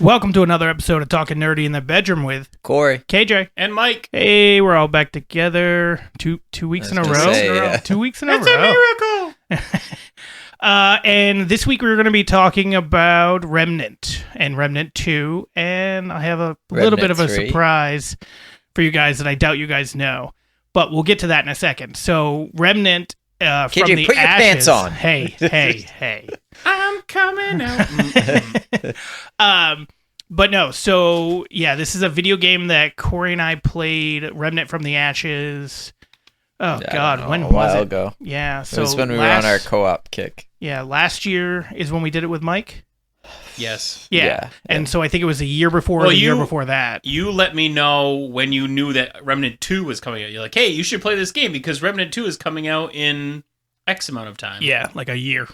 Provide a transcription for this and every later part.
Welcome to another episode of Talking Nerdy in the Bedroom with Corey, KJ, and Mike. Hey, we're all back together. Two weeks in a row. Say, 2 weeks in a row. It's a miracle. And this week we're going to be talking about Remnant and Remnant 2, and I have a little bit of a 3. surprise for you guys that I doubt you guys know, but we'll get to that in a second. So Remnant from KJ, the put your ashes. pants on. Hey. I'm coming out. But no, so yeah, this is a video game that Corey and I played, Remnant from the Ashes. Oh God, when a was while it? ago. Yeah, so It was when we were on our co-op kick. Yeah, last year is when we did it with Mike. Yes. Yeah. And so I think it was a year before the year before that. You let me know when you knew that Remnant 2 was coming out. You're like, hey, you should play this game because Remnant 2 is coming out in X amount of time. Yeah, like a year.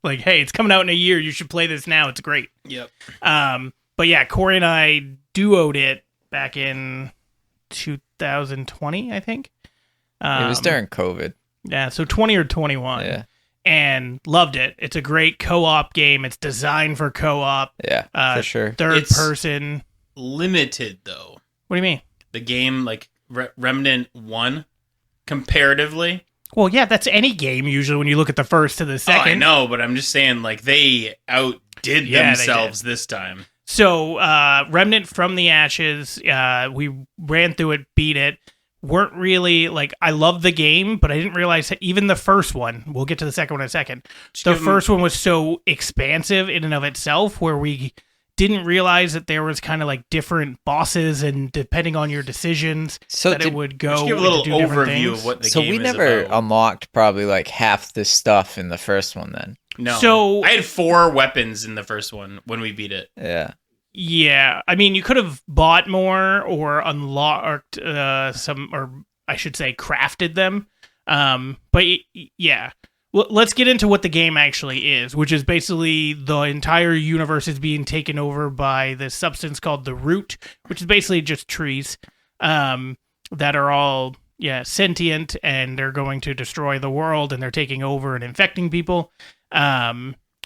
Like, hey, it's coming out in a year. You should play this now. It's great. Yep. But yeah, Corey and I duoed it back in 2020, I think. It was during COVID. Yeah, so 20 or 21. Yeah. And loved it. It's a great co-op game. It's designed for co-op. Yeah, for sure. Third person. Limited, though. What do you mean? The game, like Remnant 1, comparatively. Well, yeah, that's any game usually when you look at the first to the second. Oh, I know, but I'm just saying, like, they outdid themselves this time. So, Remnant from the Ashes, we ran through it, beat it. Weren't really, like, I love the game, but I didn't realize that even the first one, we'll get to the second one in a second, the first one was so expansive in and of itself where we didn't realize that there was kind of like different bosses and depending on your decisions it would go. Just give a little overview of what the game is. So we never about. unlocked probably like half the stuff in the first one then. No. So I had 4 weapons in the first one when we beat it. Yeah. Yeah, I mean, you could have bought more or unlocked some, or I should say, crafted them. But yeah, well, let's get into what the game actually is, which is basically the entire universe is being taken over by this substance called the root, which is basically just trees that are all sentient, and they're going to destroy the world, and they're taking over and infecting people.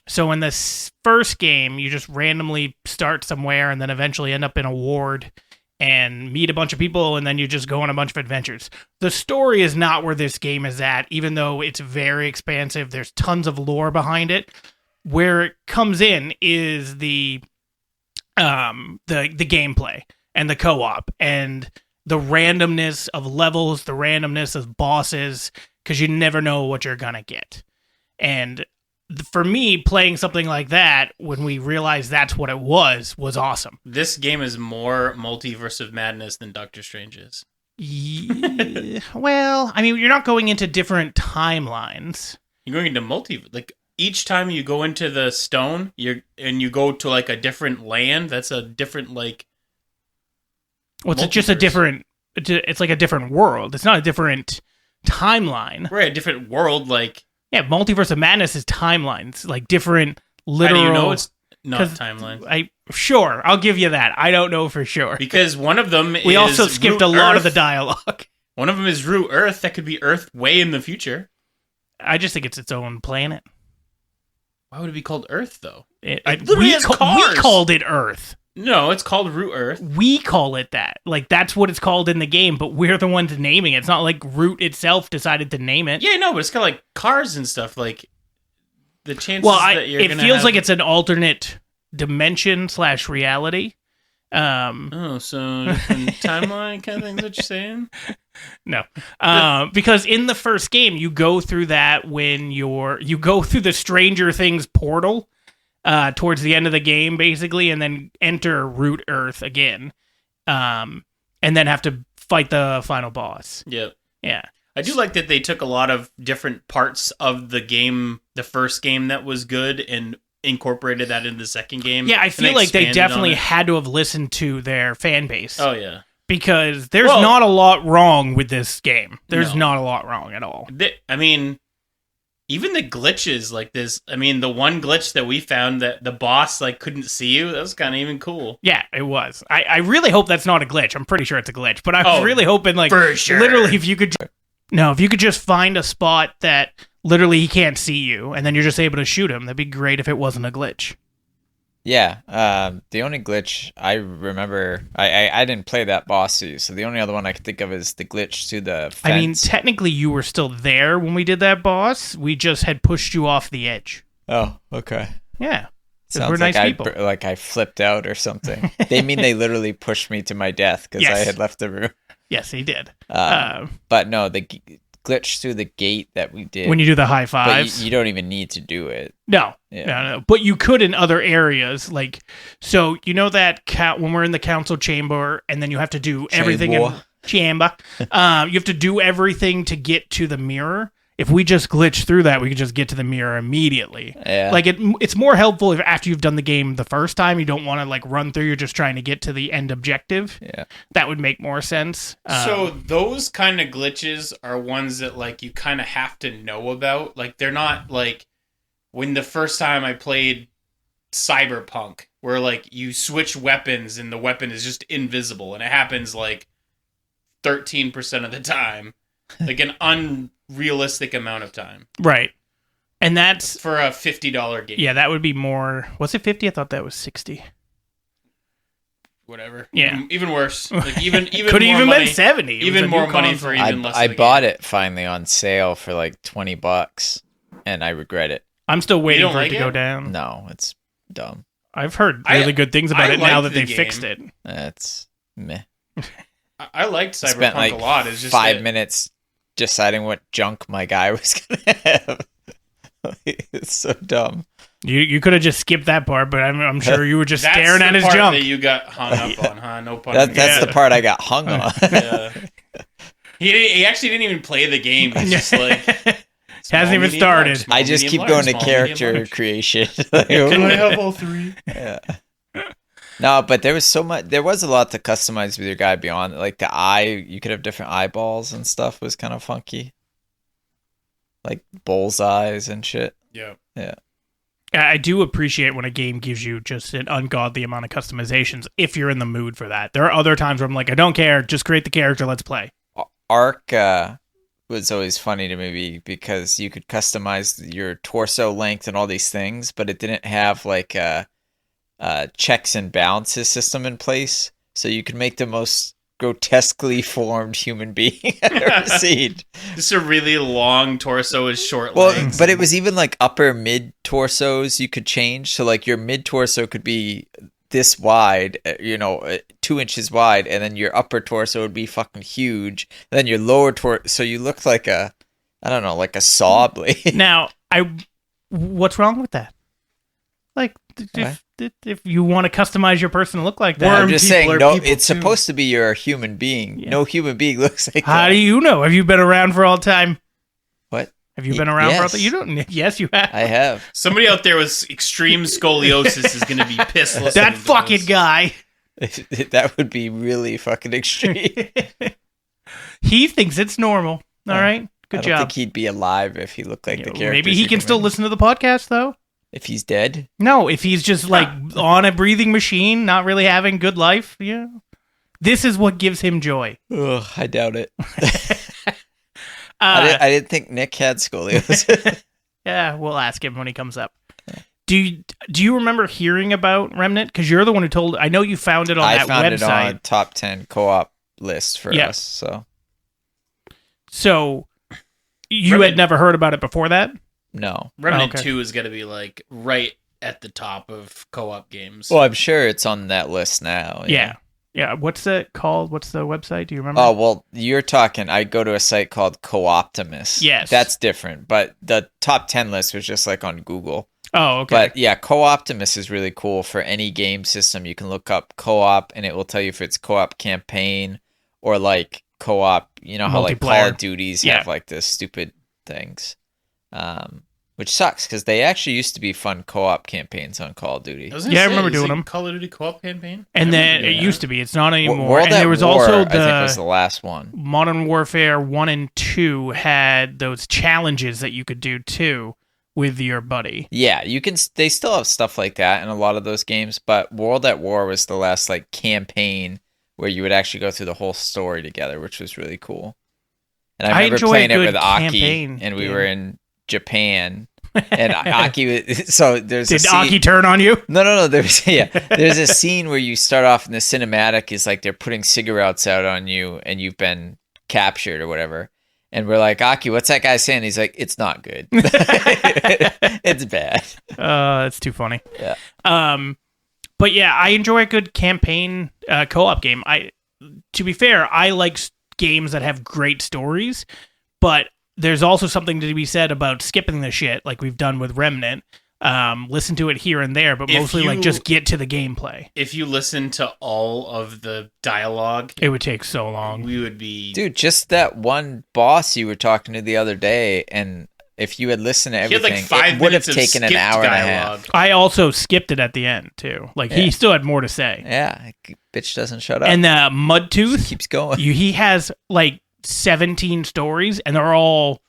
So in this first game, you just randomly start somewhere and then eventually end up in a ward and meet a bunch of people, and then you just go on a bunch of adventures. The story is not where this game is at, even though it's very expansive. There's tons of lore behind it. Where it comes in is the gameplay and the co-op and the randomness of levels, the randomness of bosses, because you never know what you're gonna get. And for me, playing something like that, when we realized that's what it was awesome. This game is more Multiverse of Madness than Doctor Strange is. Yeah, well, I mean, you're not going into different timelines. You're going into like each time you go into the stone, you go to like a different land. That's a different like. Well, it's just a different. It's like a different world. It's not a different timeline. Right, a different world, like. Yeah, Multiverse of Madness is timelines, like different literal. How do you know it's not timelines? I'll give you that. I don't know for sure. Because one of them we also skipped a lot of the dialogue. One of them is Root Earth. That could be Earth way in the future. I just think it's its own planet. Why would it be called Earth, though? We called it Earth. No, it's called Root Earth. We call it that. Like, that's what it's called in the game, but we're the ones naming it. It's not like Root itself decided to name it. Yeah, no, but it's got, like, cars and stuff. Like, the chances that you're going to have... It feels like it's an alternate dimension / reality. Oh, so different timeline kind of thing is what you're saying? No. Because in the first game, you go through that when you go through the Stranger Things portal, towards the end of the game, basically, and then enter Root Earth again, and then have to fight the final boss. Yep. Yeah. I do like that they took a lot of different parts of the game, the first game that was good, and incorporated that into the second game. Yeah, I feel like they definitely had to have listened to their fan base. Oh, yeah. Because there's not a lot wrong with this game. There's not a lot wrong at all. I mean... Even the glitches like this, I mean, the one glitch that we found that the boss like couldn't see you, that was kind of even cool. Yeah, it was. I really hope that's not a glitch. I'm pretty sure it's a glitch, but I was really hoping like for sure. Literally if you could just find a spot that literally he can't see you and then you're just able to shoot him, that'd be great if it wasn't a glitch. Yeah, the only glitch I remember, I didn't play that boss suit, so the only other one I could think of is the glitch to the fence. I mean, technically, you were still there when we did that boss. We just had pushed you off the edge. Oh, okay. Yeah. 'Cause Sounds we're nice like people. like I flipped out or something. They mean they literally pushed me to my death because I Yes. had left the room. Yes, he did. But no, the glitch through the gate that we did. When you do the high but fives. you don't even need to do it. No, Yeah. no. But you could in other areas. Like, so you know that when we're in the council chamber and then you have to do everything in chamber. You have to do everything to get to the mirror. If we just glitch through that, we could just get to the mirror immediately. Yeah. Like it's more helpful if after you've done the game the first time, you don't want to like run through. You're just trying to get to the end objective. Yeah. That would make more sense. So those kind of glitches are ones that like you kind of have to know about. Like they're not like when the first time I played Cyberpunk, where like you switch weapons and the weapon is just invisible, and it happens like 13% of the time, like an unrealistic amount of time right, and that's for a $50 game. yeah, that would be more. Was it 50? I thought that was 60. Whatever. Yeah. Even worse. Like even Could more have even money, been 70. It was Even a more new money console. for even less. I of a bought game. it finally on sale for like $20, and I regret it. I'm still waiting don't for it like to go it? down. No, it's dumb. I've heard really good things about I it now liked that the they fixed it. It's meh. I liked Cyberpunk Spent like a lot. It's just 5 that- minutes deciding what junk my guy was gonna have. It's so dumb. You could have just skipped that part, but I'm sure you were just That's staring the at his part junk. that you got hung up on, huh? No pun. That's the part I got hung on. Yeah. He actually didn't even play the game. He's just like Hasn't even started. I just keep going to character creation. Like, Can I have all three? Yeah. No, but there was a lot to customize with your guy beyond like the eye. You could have different eyeballs and stuff was kind of funky. Like bullseyes and shit. Yeah. Yeah. I do appreciate when a game gives you just an ungodly amount of customizations if you're in the mood for that. There are other times where I'm like, I don't care, just create the character, let's play. Arc was always funny to me because you could customize your torso length and all these things, but it didn't have like a checks and balances system in place, so you could make the most grotesquely formed human being I've ever seen. Just a really long torso with short Well, legs. but it was even like upper mid torsos you could change. So like your mid torso could be this wide, 2 inches wide, and then your upper torso would be fucking huge. And then your lower torso, so you look like like a saw blade. Now, what's wrong with that? Like, if you want to customize your person to look like that, I'm just saying, no, it's too. supposed to be you're a human being. Yeah. No human being looks like how that. do you know? Have you been around for all time? What? Have you been around for all Yes. time? You don't. Yes, you have. I have. Somebody out there with extreme scoliosis is going to be pissed. listening That to fucking this. guy. That would be really fucking extreme. He thinks it's normal. All right. Good I don't job. think he'd be alive if he looked like the character. Maybe he can still listen to the podcast, though. If he's dead. No, if he's just like on a breathing machine, not really having good life, yeah. This is what gives him joy. Ugh, I doubt it. I didn't think Nick had scoliosis. Yeah, we'll ask him when he comes up. Do you remember hearing about Remnant? Because you're the one who told. I know you found it on I that found it on a website. top 10 co-op list for Yeah. us. So you Remnant- had never heard about it before that? No. Remnant Okay. 2 is going to be like right at the top of co-op games. Well, I'm sure it's on that list now. Yeah. Yeah. What's it called? What's the website? Do you remember? Oh, well, you're talking. I go to a site called Co-Optimus. Yes. That's different. But the top 10 list was just like on Google. Oh, okay. But yeah, Co-Optimus is really cool for any game system. You can look up co-op and it will tell you if it's co-op campaign or like co-op, how like Call Multiplayer. of Duties Yeah. have like the stupid things. Which sucks because they actually used to be fun co-op campaigns on Call of Duty. Yeah, I remember doing them. Call of Duty co-op campaign? And I then remember it doing used to be. It's not anymore. World And at there was War, also I think, was the last one. Modern Warfare 1 and 2 had those challenges that you could do too with your buddy. Yeah, you can. They still have stuff like that in a lot of those games, but World at War was the last like campaign where you would actually go through the whole story together, which was really cool. And I remember enjoy a playing it good with Aki, campaign and we game. were in Japan, And Aki. So there's Did a scene, Aki turn on you? No. There's there's a scene where you start off in the cinematic is like they're putting cigarettes out on you, and you've been captured or whatever. And we're like, Aki, what's that guy saying? He's like, it's not good. It's bad. That's too funny. Yeah. But yeah, I enjoy a good campaign co-op game. To be fair, I like games that have great stories, but there's also something to be said about skipping the shit, like we've done with Remnant. Listen to it here and there, but mostly like just get to the gameplay. If you listen to all of the dialogue, it would take so long. We would be... Dude, just that one boss you were talking to the other day, and if you had listened to everything, like 5 it would have minutes taken of an hour skipped and a dialogue. half. I also skipped it at the end, too. Like, he still had more to say. Yeah, bitch doesn't shut up. And Mudtooth, keeps going. He has, like, 17 stories, and they're all,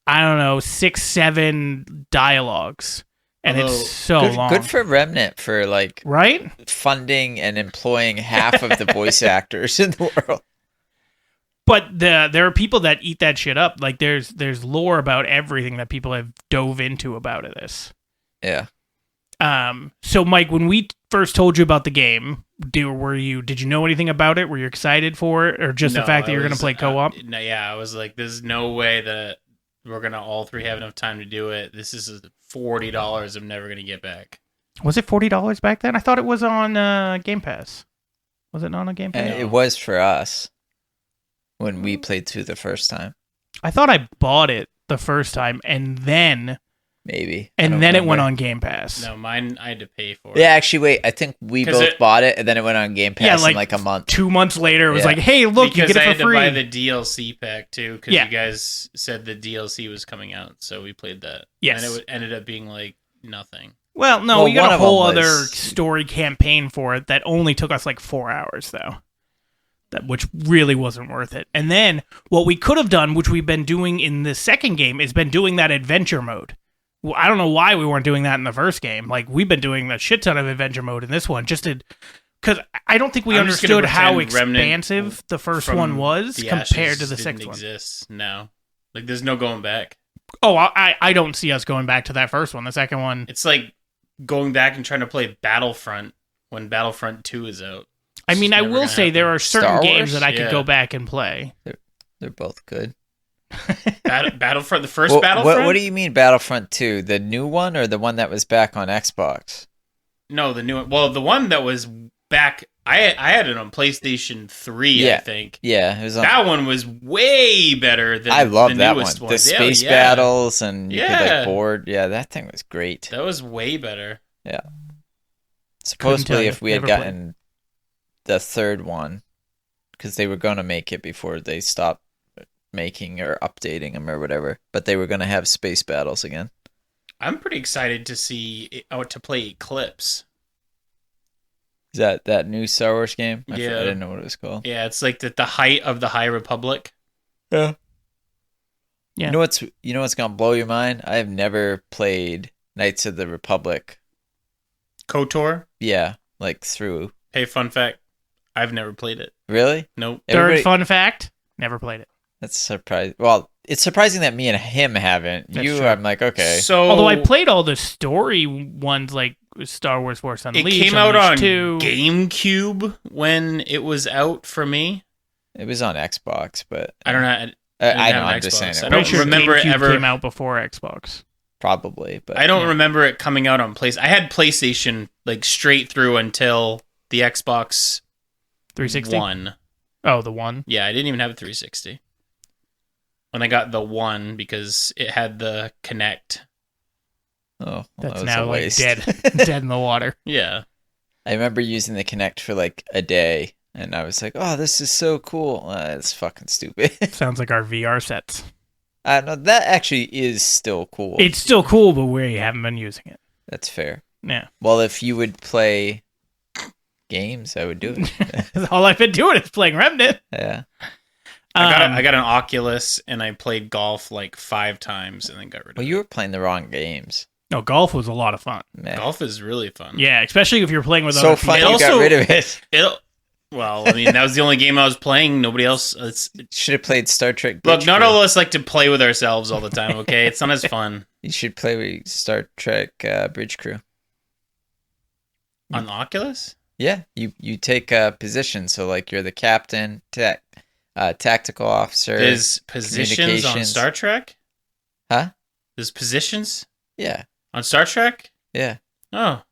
I don't know, 6, 7 dialogues. And it's so long. Good for Remnant for, like, right? Funding and employing half of the voice actors in the world. But there are people that eat that shit up. Like, there's lore about everything that people have dove into about this. Yeah. So, Mike, when we first told you about the game, did you know anything about it? Were you excited for it? Or just the fact that you're going to play co-op? No, yeah, I was like, there's no way that we're going to all three have enough time to do it. This is $40 I'm never going to get back. Was it $40 back then? I thought it was on Game Pass. Was it not on Game Pass? It was for us when we played through the first time. I thought I bought it the first time and then... Maybe. And then it went on Game Pass. No, mine I had to pay for it. Yeah, actually, wait. I think we both bought it, and then it went on Game Pass in like a month. 2 months later, it was like, hey, look, you get it for free. Because I had to buy the DLC pack, too, because you guys said the DLC was coming out, so we played that. Yes. And it ended up being, like, nothing. Well, no, we got a whole other story campaign for it that only took us, like, 4 hours, though. Which really wasn't worth it. And then, what we could have done, which we've been doing in the second game, is been doing that adventure mode. Well, I don't know why we weren't doing that in the first game. Like, we've been doing a shit ton of adventure mode in this one, just to... Because I don't think we understood how expansive the first one was compared to the second one. No. Like, there's no going back. Oh, I don't see us going back to that first one. The second one... It's like going back and trying to play Battlefront when Battlefront 2 is out. I mean, I will say there are certain games that I could go back and play. They're both good. Battlefront, the first Battlefront? What do you mean Battlefront 2? The new one or the one that was back on Xbox? No, the new one. Well, the one that was back, I had it on PlayStation 3, I think. Yeah, it was on... That one was way better than I love the that newest one. The space battles and you could like board. Yeah, that thing was great. That was way better. Yeah. Supposedly, if we had gotten the third one, because they were going to make it before they stopped making or updating them or whatever, but they were going to have space battles again. I'm pretty excited to to play Eclipse. Is that new Star Wars game? I didn't know what it was called. Yeah, it's like the height of the High Republic. Yeah. You know what's going to blow your mind? I have never played Knights of the Republic. KOTOR? Yeah, like through. Hey, fun fact. I've never played it. Really? Nope. Third fun fact. Never played it. That's surprising. Well, it's surprising that me and him haven't. That's true. I'm like, okay. So, although I played all the story ones like Star Wars Force Unleashed. It came out on 2. GameCube when it was out for me. It was on Xbox, but I don't know. I know. I'm just saying. I don't remember it ever came out before Xbox. Probably, but I don't remember it coming out on PlayStation. I had PlayStation like straight through until the Xbox 360 One. Oh, the one. Yeah, I didn't even have a 360. When I got the one because it had the Kinect. Oh, well, that's that now like waste. dead in the water. Yeah. I remember using the Kinect for like a day, and I was like, "Oh, this is so cool." It's fucking stupid. Sounds like our VR sets. No, that actually is still cool. It's still cool, but we haven't been using it. That's fair. Yeah. Well, if you would play games, I would do it. All I've been doing is playing Remnant. Yeah. I got an Oculus and I played golf like 5 times and then got rid of it. Well, you were playing the wrong games. No, golf was a lot of fun. Man. Golf is really fun. Yeah, especially if you're playing with so other fun people. you got rid of it. Well, I mean, that was the only game I was playing. Nobody else. Should have played Star Trek. Look, Bridge not Crew. all of us like to play with ourselves all the time. Okay, it's not as fun You should play with Star Trek Bridge Crew. on the Oculus. Yeah, you take a position. So like you're the captain, tactical officer. There's positions on communications. Star Trek. Huh? There's positions Yeah, on Star Trek. yeah. Oh,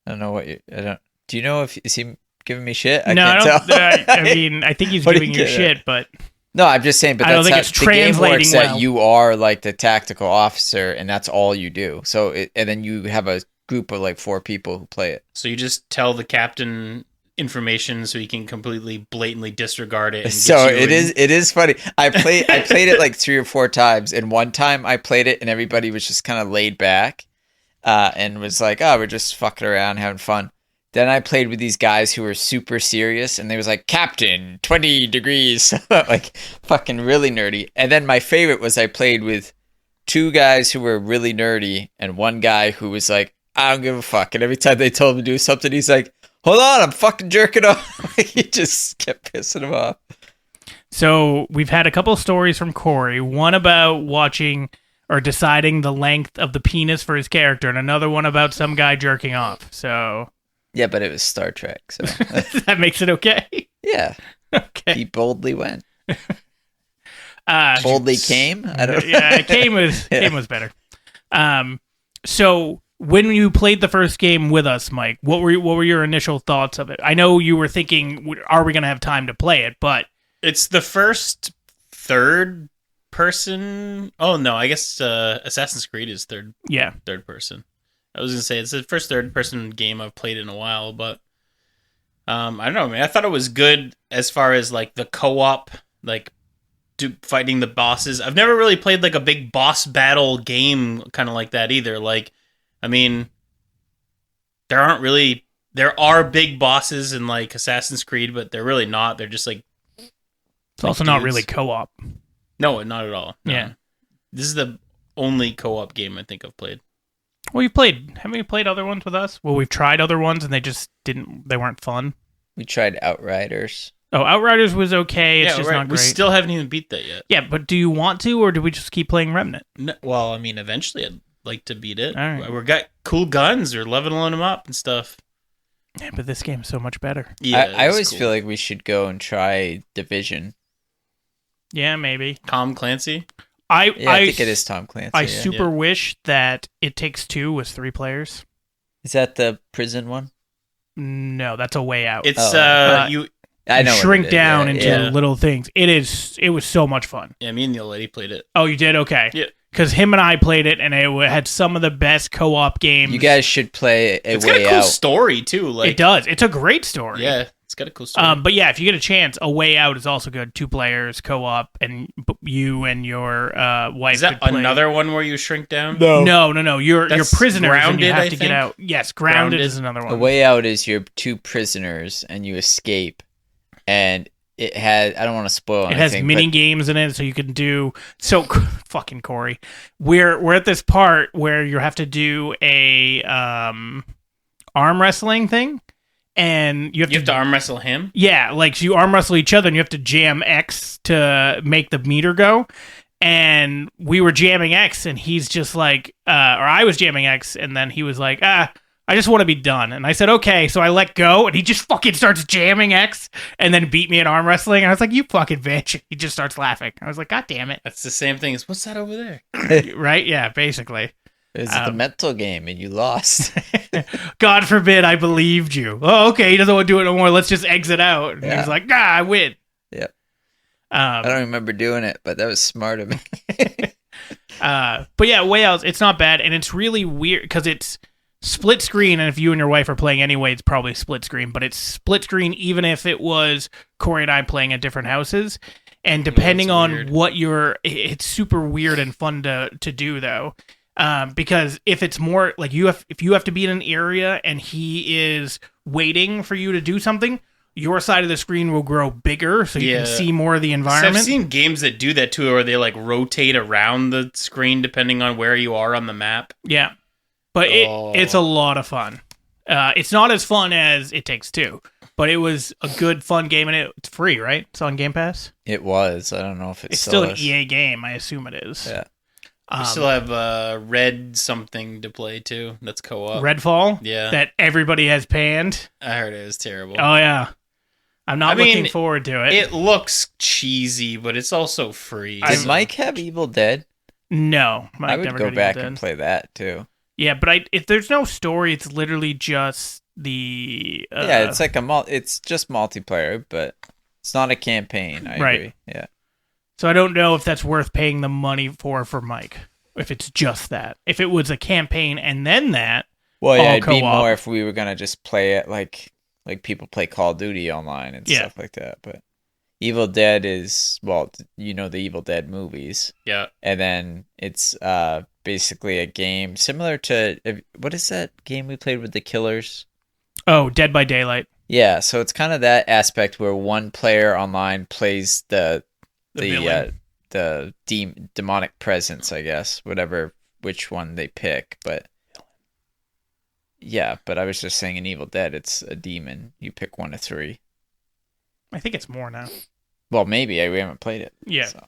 I don't know what you. I don't. Do you know if is he giving me shit? I no, can't I don't. tell. I mean, I think he's What do giving you you get? shit, but No, I'm just saying. But I don't that's think how it's the game works. translating That well. you are like the tactical officer, and that's all you do. So, and then you have a group of like 4 people who play it. so you just tell the captain information so he can completely blatantly disregard it. And So get you it is funny. I played it like 3 or 4 times, and one time I played it, and everybody was just kind of laid back, and was like, "Oh, we're just fucking around, having fun." Then I played with these guys who were super serious, and they was like, "Captain, 20 degrees," like fucking really nerdy. And then my favorite was I played with 2 guys who were really nerdy, and one guy who was like, "I don't give a fuck." And every time they told him to do something, he's like, "Hold on, I'm fucking jerking off." He just kept pissing him off. so we've had a couple of stories from Corey. One about watching or deciding the length of the penis for his character, and another one about some guy jerking off. So Yeah, but it was Star Trek, so that makes it okay. yeah. Okay. He boldly went. Uh, Boldly came? I don't know. yeah, Kame was better. So when you played the first game with us, Mike, what were your initial thoughts of it? I know you were thinking, are we going to have time to play it? But It's the first third person. Oh no, I guess Assassin's Creed is third yeah, person. I was gonna say it's the first third person game I've played in a while, but I don't know, man. I thought it was good as far as like the co-op, like fighting the bosses. I've never really played like a big boss battle game kind of like that either. Like, I mean, there are big bosses in like Assassin's Creed, but they're really not. They're just like it's also not really co-op. no, not at all. No. Yeah. This is the only co-op game I think I've played. Well, haven't you played other ones with us? Well, we've tried other ones and they weren't fun. We tried Outriders. Oh, Outriders was okay. It's yeah, just right. not great. We still haven't even beat that yet. Yeah, but do you want to, or do we just keep playing Remnant? No, well, I mean, eventually I'd like to beat it. All right. We've got cool guns. We're leveling them up and stuff. Yeah, but this game's so much better. Yeah, I it's always cool. feel like we should go and try Division. Yeah, maybe. Tom Clancy. I think it is Tom Clancy. I yeah. super wish that It Takes Two was 3 players. Is that the prison one? No, that's A Way Out. It's you I know. shrink what it is. down Yeah, into yeah. little things. It was so much fun. Yeah, me and the old lady played it. Oh, you did? Okay. Yeah. Because him and I played it, and it had some of the best co-op games. You guys should play A It's got Way a cool Out. story too. Like It does. It's a great story. Yeah, it's got a cool story. But yeah, if you get a chance, A Way Out is also good. 2 players, co-op, and you and your wife. is that could play. another one where you shrink down? No. You're That's prisoners, and you Grounded, have I to get think? out. Yes, Grounded Grounded. is another A one. Way Out is you're 2 prisoners and you escape, and it has. I don't want to spoil It anything. has mini but games in it, so you can do. So fucking Corey, we're at this part where you have to do a arm wrestling thing, and you have You have to arm wrestle him. yeah, like you arm wrestle each other, and you have to jam X to make the meter go. And we were jamming X, and he's just like, or I was jamming X, and then he was like, I just want to be done. And I said, okay. So I let go, and he just fucking starts jamming X and then beat me at arm wrestling. And I was like, you fucking bitch. He just starts laughing. I was like, God damn it. That's the same thing as what's that over there? Right? Yeah, basically. it was the mental game, and you lost. God forbid I believed you. Oh, okay. He doesn't want to do it no more. Let's just exit out. And he was like, I win. Yeah. I don't remember doing it, but that was smart of me. But yeah, Way Out, it's not bad. And it's really weird because it's split screen, and if you and your wife are playing anyway, it's probably split screen, but it's split screen even if it was Corey and I playing at different houses. And depending on weird. what it's super weird and fun to do though. Because if it's more like if you have to be in an area and he is waiting for you to do something, your side of the screen will grow bigger so you can see more of the So environment. I've seen games that do that too, where they like rotate around the screen depending on where you are on the map. Yeah. But it's a lot of fun. It's not as fun as It Takes Two, but it was a good, fun game, and it's free, right? It's on Game Pass. It was. I don't know if It's still an is. EA game. I assume it is. Yeah. We still have Red something to play too. That's co-op. Redfall. Yeah. That everybody has panned. I heard it was terrible. Oh yeah. I'm not looking forward to it. It looks cheesy, but it's also free. Did Mike have Evil Dead? No, Mike I would never go got back Evil and Dead. play that too. Yeah, but if there's no story, it's literally just the. Yeah, it's like it's just multiplayer, but it's not a campaign. I agree. Yeah. So I don't know if that's worth paying the money for Mike. If it's just that. If it was a campaign and then that. Well, yeah, all it'd be co-op. more if we were gonna just play it like people play Call of Duty online and stuff like that. But Evil Dead is the Evil Dead movies. Yeah. And then it's basically a game similar to what is that game we played with the killers? Oh, Dead by Daylight. Yeah, so it's kind of that aspect where one player online plays the demonic presence, I guess, which one they pick. But yeah, but I was just saying in Evil Dead, it's a demon. You pick one of three. I think it's more now. Well, maybe we haven't played it. Yeah. So.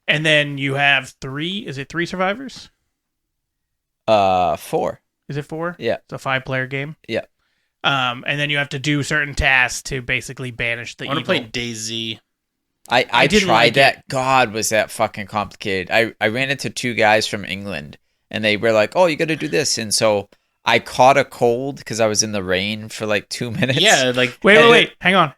And then you have 3. Is it 3 survivors? 4. Is it 4? Yeah. It's a 5-player game. Yeah. And then you have to do certain tasks to basically banish the evil. I want to play DayZ. I didn't tried like that. it. God, was that fucking complicated. I ran into 2 guys from England, and they were like, oh, you got to do this. And so I caught a cold because I was in the rain for like 2 minutes. Yeah, like Wait. Hang on.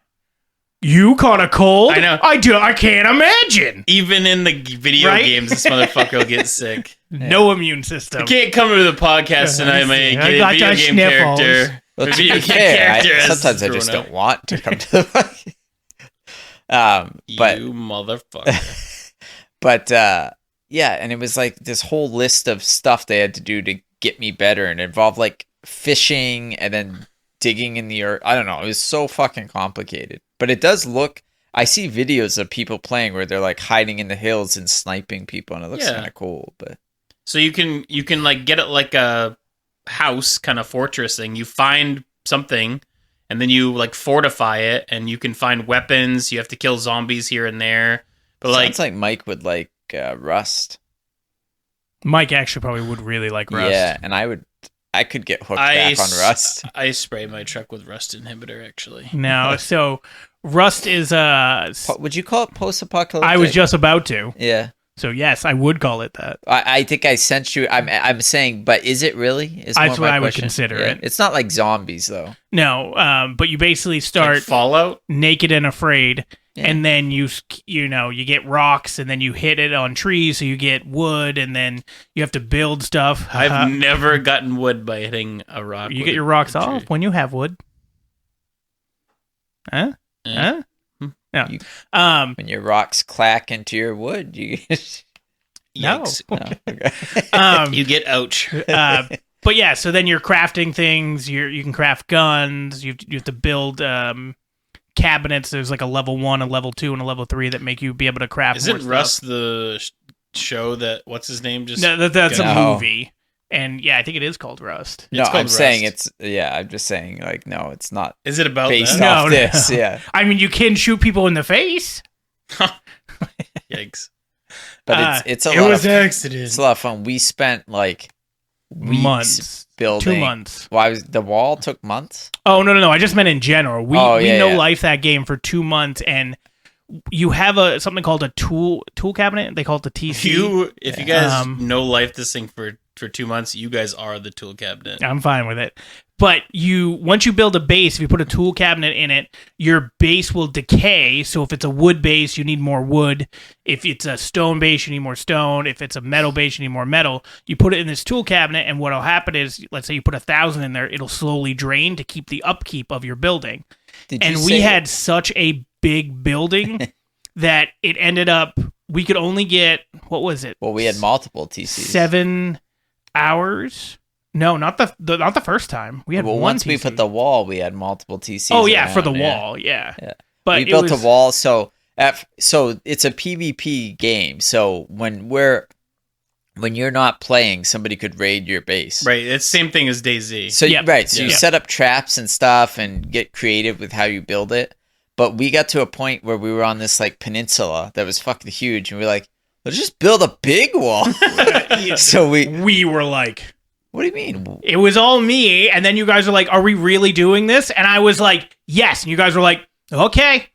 You caught a cold? I know. I can't imagine. even in the video Right? games, this motherfucker will get sick. No immune system. I can't come to the podcast tonight, man. I Get got a video your game sniffles. character. Well, A to video be game fair, character has sometimes I just thrown don't want to come to the fucking... But You motherfucker. But yeah, and it was like this whole list of stuff they had to do to get me better, and it involved like fishing and then digging in the earth. I don't know. It was so fucking complicated. But it does look... I see videos of people playing where they're like hiding in the hills and sniping people, and it looks kind of cool. But So you can like get it like a house kind of fortress thing. You find something and then you like fortify it, and you can find weapons. You have to kill zombies here and there. But sounds like Mike would like Rust. Mike actually probably would really like Rust. Yeah, and I could get hooked back on Rust. I spray my truck with Rust inhibitor actually. No, so Rust is Would you call it post-apocalyptic? I was just about to. Yeah. So yes, I would call it that. I think I sent you. I'm saying, but is it really? Is That's more what my I would question. consider Yeah. it. It's not like zombies though. No, but you basically Like start Fallout. naked and afraid, Yeah. and then you get rocks, and then you hit it on trees, so you get wood, and then you have to build stuff. I've never gotten wood by hitting a rock. You with get your a rocks tree. off when you have wood. Huh? Eh. Huh? No. You- Um. When your rocks clack into your wood, you. No. Yikes. No, okay. You get ouch. But yeah, so then you're crafting things. You can craft guns. You have to build cabinets. There's like a level 1, a level 2, and a level 3 that make you be able to craft. Isn't more stuff. Rust the show that what's his name just? No, that's a No. movie. And yeah, I think it is called Rust. No, called I'm saying Rust. I'm just saying like no, it's not Is it about based that? off No, this. no. Yeah, I mean, you can shoot people in the face. Yikes! but it's a it lot was of accident. it's a lot of fun. We spent like weeks Months. building. 2 months. Why was the wall took months? Oh, no. I just meant in general. We Yeah, no yeah. life that game for 2 months, and you have something called a tool cabinet. They call it the TC. If you guys Um, life this thing for 2 months, you guys are the tool cabinet. I'm fine with it. But once you build a base, if you put a tool cabinet in it, your base will decay. So if it's a wood base, you need more wood. If it's a stone base, you need more stone. If it's a metal base, you need more metal. You put it in this tool cabinet, and what'll happen is, let's say you put 1,000 in there, it'll slowly drain to keep the upkeep of your building. And we had such a big building that it ended up, we could only get, what was it? Well, we had multiple TCs. 7 hours. No, not the first time. We had one once TC. we put the wall, we had multiple TCs. Oh yeah, for the around, yeah. wall, yeah. Yeah. But we built a wall, so it's a PvP game. So when when you're not playing, somebody could raid your base. Right. It's the same thing as DayZ. So Yep. right, so you Yep. set up traps and stuff and get creative with how you build it. But we got to a point where we were on this like peninsula that was fucking huge, and we were like, let's just build a big wall. So We were like, what do you mean? it was all me, and then you guys were like, are we really doing this? And I was like, yes. And you guys were like, okay.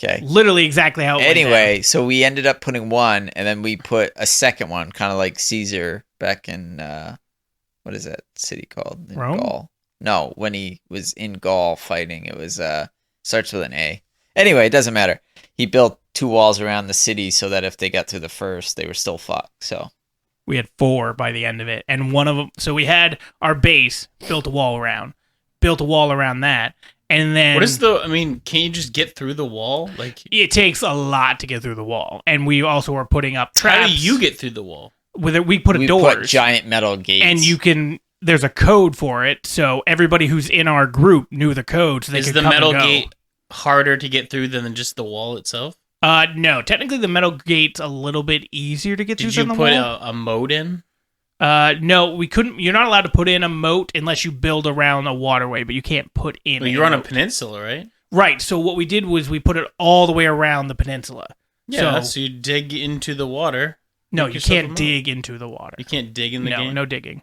Okay. Literally exactly how it went Anyway, so we ended up putting one, and then we put a second one, kind of like Caesar back in what is that city called? In Rome? Gaul. No, when he was in Gaul fighting, it was starts with an A. Anyway, it doesn't matter. He built 2 walls around the city so that if they got through the first, they were still fucked. So we had 4 by the end of it, and one of them. So we had our base, built a wall around that, and then What is the? I mean, can you just get through the wall? Like, it takes a lot to get through the wall, and we also were putting up traps. how do you get through the wall? With it, we put we doors, put giant metal gates, and you can. There's a code for it, so everybody who's in our group knew the code, so they Is could the come metal and go. gate harder to get through than just the wall itself? No, technically the metal gate's a little bit easier to get Did through you than the put wall. a moat in? No, we couldn't. You're not allowed to put in a moat unless you build around a waterway, but you can't put in. Well, you're on a moat. peninsula, right? Right. So what we did was we put it all the way around the peninsula. Yeah. So, So you dig into the water. no, make you yourself a can't moat. dig into the water. You can't dig in the game. No digging.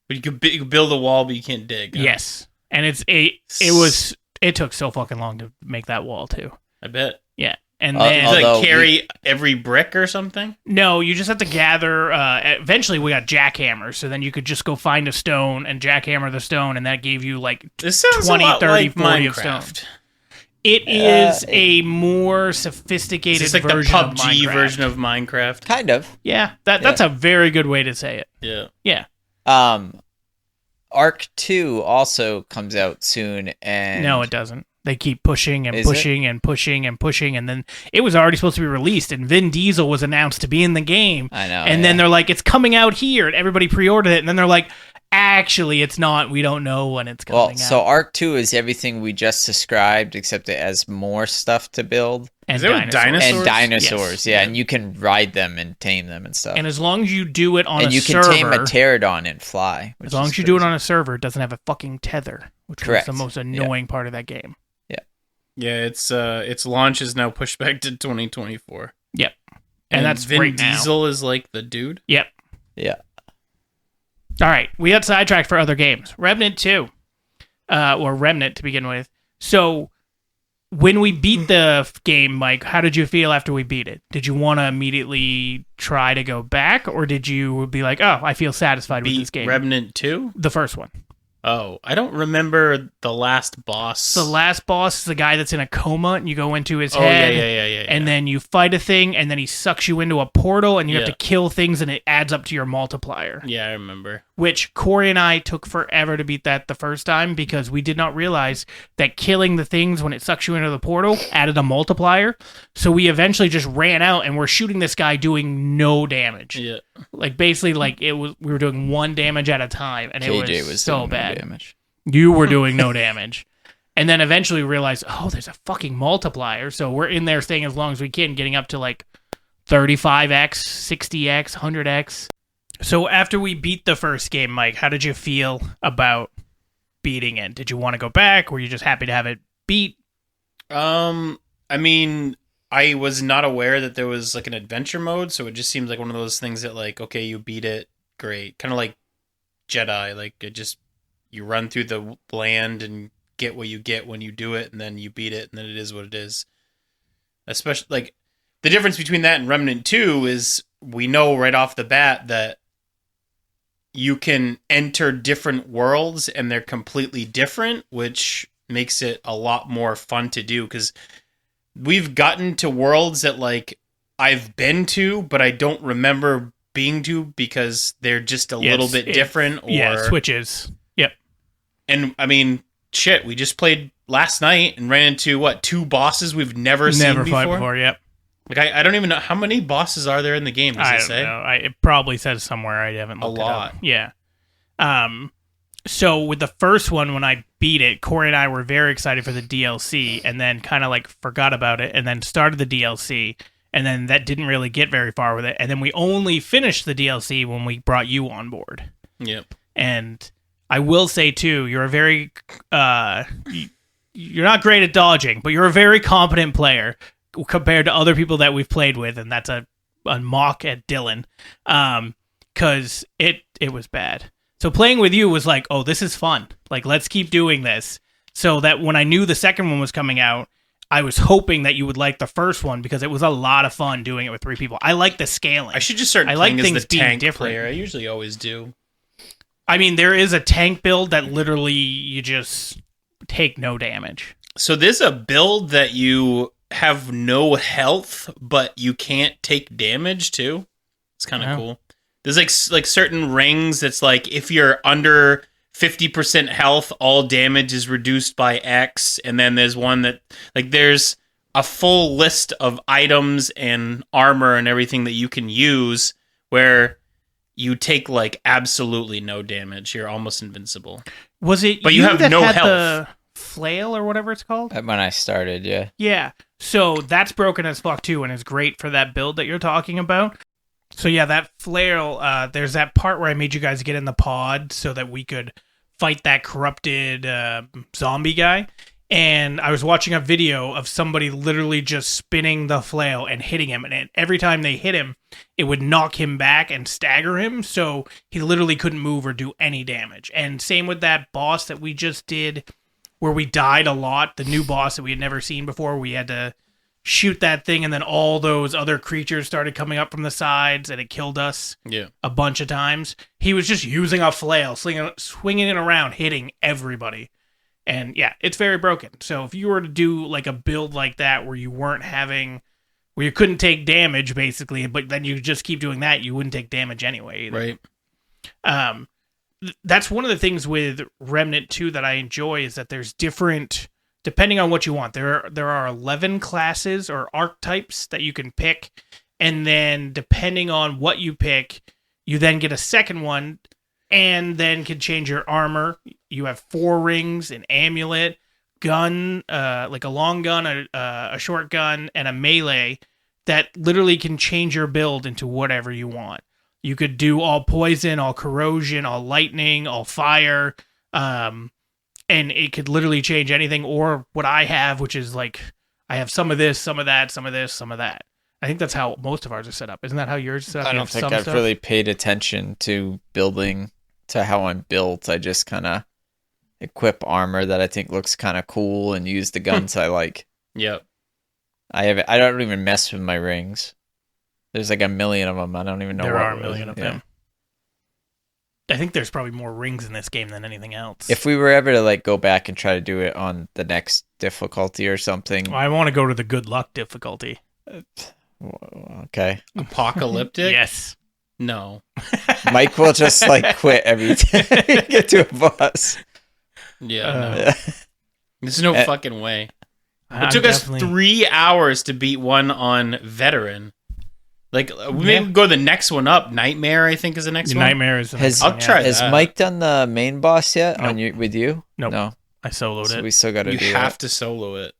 But you could build a wall, but you can't dig. huh? Yes, and it took so fucking long to make that wall too. I bet. Yeah, and Uh, then You like Although carry every brick or something. no, you just have to gather. Eventually, we got jackhammers, so then you could just go find a stone and jackhammer the stone, and that gave you like This sounds 20, a lot 30, like 40 of Minecraft. It is a more sophisticated It's like the version of PUBG Minecraft. version of Minecraft. kind of. Yeah, that's a very good way to say it. Yeah. Yeah. Arc 2 also comes out soon, and No, it doesn't. They keep pushing and Is pushing and pushing and pushing, and then it was already supposed to be released, and Vin Diesel was announced to be in the game. I know. And then they're like, it's coming out here, and everybody pre-ordered it, and then they're like, actually, it's not. We don't know when it's coming out. so Arc 2 is everything we just described, except it has more stuff to build. and Is there with dinosaurs? And dinosaurs, Yes. yeah, and you can ride them and tame them and stuff. And as long as you do it on And a you can server, tame a pterodon and fly. as long as you do it on a server, it doesn't have a fucking tether, which Correct. is the most annoying part of that game. Yeah, its launch is now pushed back to 2024. Yep. And that's Vin great now. Diesel is like the dude. Yep. Yeah. All right, we got sidetracked for other games. Remnant 2, or Remnant to begin with. So, when we beat the game, Mike, how did you feel after we beat it? Did you want to immediately try to go back, or did you be like, oh, I feel satisfied with this Beat game? Remnant 2? The first one. Oh, I don't remember the last boss. The last boss is the guy that's in a coma, and you go into his Oh, head. yeah. And then you fight a thing, and then he sucks you into a portal, and you have Yeah. to kill things, and it adds up to your multiplier. Yeah, I remember. Which Corey and I took forever to beat that the first time because we did not realize that killing the things when it sucks you into the portal added a multiplier. So we eventually just ran out and we're shooting this guy doing no damage. Yeah. Like basically like we were doing 1 damage at a time, and KJ it was so doing no bad. damage. You were doing no damage. And then eventually we realized, oh, there's a fucking multiplier. So we're in there staying as long as we can, getting up to like 35x, 60x, 100x. So after we beat the first game, Mike, how did you feel about beating it? Did you want to go back? Were you just happy to have it beat? I mean, I was not aware that there was like an adventure mode, so it just seems like one of those things that like, okay, you beat it, great. Kind of like Jedi, like it just you run through the land and get what you get when you do it, and then you beat it, and then it is what it is. Especially like the difference between that and Remnant 2 is we know right off the bat that you can enter different worlds and they're completely different, which makes it a lot more fun to do because we've gotten to worlds that like I've been to, but I don't remember being to because they're just a little bit different. Or switches. Yep. And I mean, shit, we just played last night and ran into 2 bosses we've never seen Never before. fought before. Yep. Like I don't even know how many bosses are there in the game. Does I it don't say? know. It probably says somewhere. I haven't looked A lot. it up. Yeah. So with the first one, when I beat it, Corey and I were very excited for the DLC, and then kind of like forgot about it, and then started the DLC, and then that didn't really get very far with it. And then we only finished the DLC when we brought you on board. Yep. And I will say too, you're a very you're not great at dodging, but you're a very competent player compared to other people that we've played with, and that's a mock at Dylan, because it was bad. So playing with you was like, oh, this is fun. Like, let's keep doing this. So that when I knew the second one was coming out, I was hoping that you would like the first one because it was a lot of fun doing it with 3 people. I like the scaling. I should just start playing as the tank player. I usually always do. I mean, there is a tank build that literally you just take no damage. So there's a build that you have no health, but you can't take damage too. It's kind of cool. There's like certain rings that's like if you're under 50% health, all damage is reduced by X. And then there's one that like there's a full list of items and armor and everything that you can use where you take like absolutely no damage. You're almost invincible. Was it? But you have that no had health. The flail or whatever it's called. When I started, yeah. Yeah. So that's broken as fuck too, and is great for that build that you're talking about. So yeah, that flail. There's that part where I made you guys get in the pod so that we could fight that corrupted zombie guy. And I was watching a video of somebody literally just spinning the flail and hitting him. And every time they hit him, it would knock him back and stagger him. So he literally couldn't move or do any damage. And same with that boss that we just did where we died a lot. The new boss that we had never seen before. We had to shoot that thing and then all those other creatures started coming up from the sides and it killed us a bunch of times. He was just using a flail, swinging it around, hitting everybody. And yeah, it's very broken. So if you were to do like a build like that where you couldn't take damage basically, but then you just keep doing that, you wouldn't take damage anyway either. Right. That's one of the things with Remnant 2 that I enjoy is that there's different, depending on what you want. There are 11 classes or archetypes that you can pick, and then depending on what you pick, you then get a second one and then can change your armor. You have 4 rings, an amulet, gun, like a long gun, a short gun, and a melee that literally can change your build into whatever you want. You could do all poison, all corrosion, all lightning, all fire, and it could literally change anything. Or what I have, which is like, I have some of this, some of that, some of this, some of that. I think that's how most of ours are set up. Isn't that how yours is set up? I don't think I've really paid attention to building to how I'm built. I just kind of equip armor that I think looks kind of cool and use the guns I like. Yep. I don't even mess with my rings. There's like a million of them. I don't even know. There are a million of them. I think there's probably more rings in this game than anything else. If we were ever to like go back and try to do it on the next difficulty or something, I want to go to the good luck difficulty. Okay. Apocalyptic? Yes. No. Mike will just like quit every time you get to a boss. Yeah. No. There's no fucking way. It took us 3 hours to beat one on veteran. Like, we may go the next one up. Nightmare, I think, is the next one. Nightmare is the next one. I'll try that. Has Mike done the main boss yet with you? Nope. No. I soloed so it. We still got to do You have to solo it.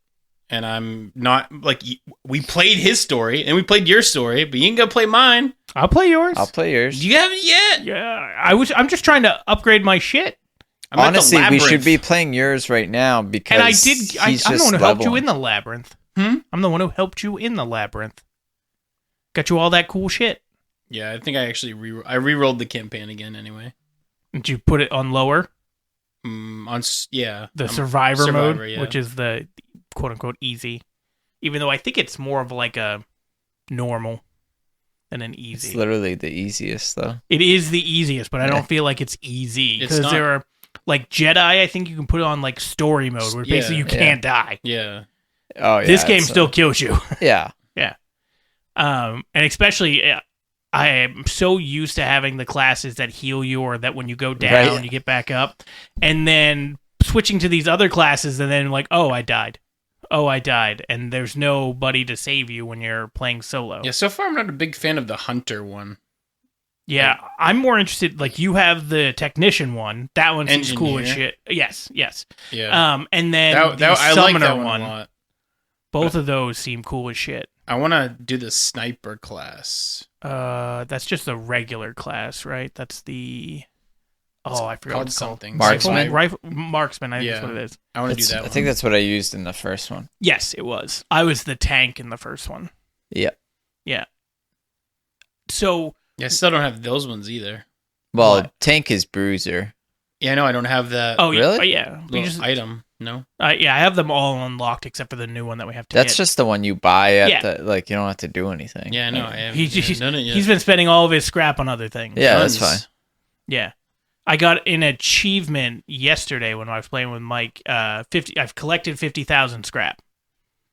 And I'm not, like, we played his story, and we played your story, but you ain't gonna play mine. I'll play yours. I'll play yours. You haven't yet? Yeah, I'm just trying to upgrade my shit. Honestly, we should be playing yours right now because and I'm the one who helped you in the labyrinth. I'm the one who helped you in the labyrinth. Got you all that cool shit. Yeah, I think I actually re-rolled the campaign again anyway. Did you put it on lower? The survivor mode, which is the quote-unquote easy. Even though I think it's more of like a normal than an easy. It's literally the easiest, though. It is the easiest, but I don't feel like it's easy. Because there are, like, Jedi, I think you can put it on, like, story mode, where basically you can't die. Yeah. Oh, yeah. This game still kills you. Yeah. Yeah. And especially, I am so used to having the classes that heal you, or that when you go down, you get back up. And then switching to these other classes, and then like, oh, I died. And there's nobody to save you when you're playing solo. Yeah, so far I'm not a big fan of the hunter one. Yeah, I'm more interested, like, you have the technician one. That one seems cool as shit. Yes. Yeah. And then the I summoner like that one one. a lot. Both of those seem cool as shit. I want to do the sniper class. That's just a regular class, right? That's the... Oh, I forgot what it's called. Something. Marksman? Marksman, I think that's what it is. I want to do that I one. think that's what I used in the first one. Yes, it was. I was the tank in the first one. Yeah. Yeah. So... Yeah, I still don't have those ones either. Well, What? tank is bruiser. Yeah, I know I don't have that Oh, Really? yeah. We little just, item. No? yeah, I have them all unlocked except for the new one that we have to That's get. just the one you buy at Yeah. the, like, you don't have to do anything. Yeah, I know. I haven't He's done it yet. He's been spending all of his scrap on other things. Yeah, that's Tons. fine. Yeah. I got an achievement yesterday when I was playing with Mike. I've collected 50,000 scrap,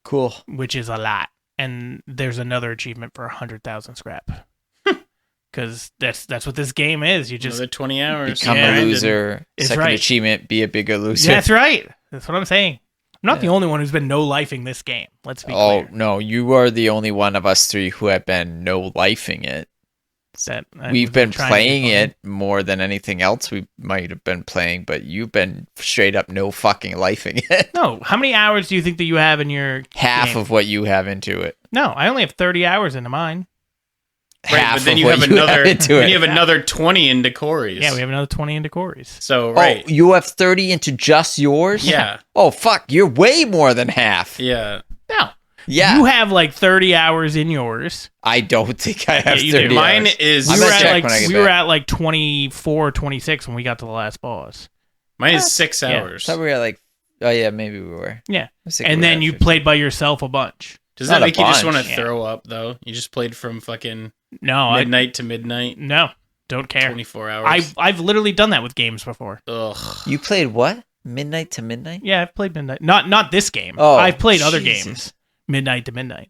Cool. which is a lot. And there's another achievement for 100,000 scrap. Because that's what this game is. You just Another 20 hours. Become Yeah. a loser. It's Second right. achievement, be a bigger loser. That's right. That's what I'm saying. I'm not the only one who's been no-lifing this game. Let's be Oh, clear. no. You are the only one of us three who have been no-lifing it. We've been playing it more than anything else we might have been playing, but you've been straight up no fucking lifing it. No. How many hours do you think that you have in your Half game? of what you have into it. No, I only have 30 hours into mine. Right, Half but then of you what have you another. into Then it. you have another 20 into Corey's. Yeah, we have another 20 into Corey's. So right. Oh, you have 30 into just yours? Yeah. Oh, fuck. You're way more than half. Yeah. No. Yeah. You have like 30 hours in yours. I don't think I have you do. 30 Mine hours. is. I'm We were, gonna at check like, when I get we back. were at like 24, 26 when we got to the last boss. Mine is 6 Yeah. hours. I thought we were like, oh yeah, maybe we were. Yeah. I was thinking And we were then at you 50. played by yourself a bunch. Does Not that a make you just bunch. want to Yeah. throw up though? You just played from fucking No, midnight to midnight, no, don't care. 24 hours. I've literally done that with games before. Ugh. You played what? Midnight to midnight? Yeah, I've played midnight. Not this game. Oh, I've played other Jesus. games. Midnight to midnight.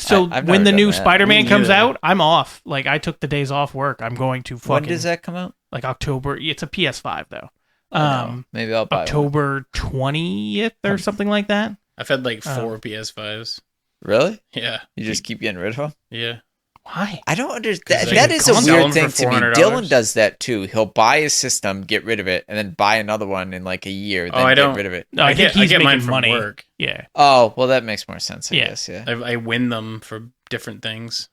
So I've when never the done new that. Spider-Man Me comes neither. out, I'm off. Like I took the days off work. I'm going to fucking When does that come out? like October. It's a PS5 though. Oh, no. Maybe I'll buy one. October 20th or something like that. I've had like Oh. 4 PS5s. Really? Yeah. You just keep getting rid of them? Yeah. Why? I don't understand. 'Cause That they is a sell weird them thing for to me. $400. Dylan does that too. He'll buy a system, get rid of it, and then buy another one in like a year, then I get don't- rid of it. No, I think get he's mine making from money. work. Yeah. Oh, well, that makes more sense, I Yeah. guess, yeah. I win them for different things.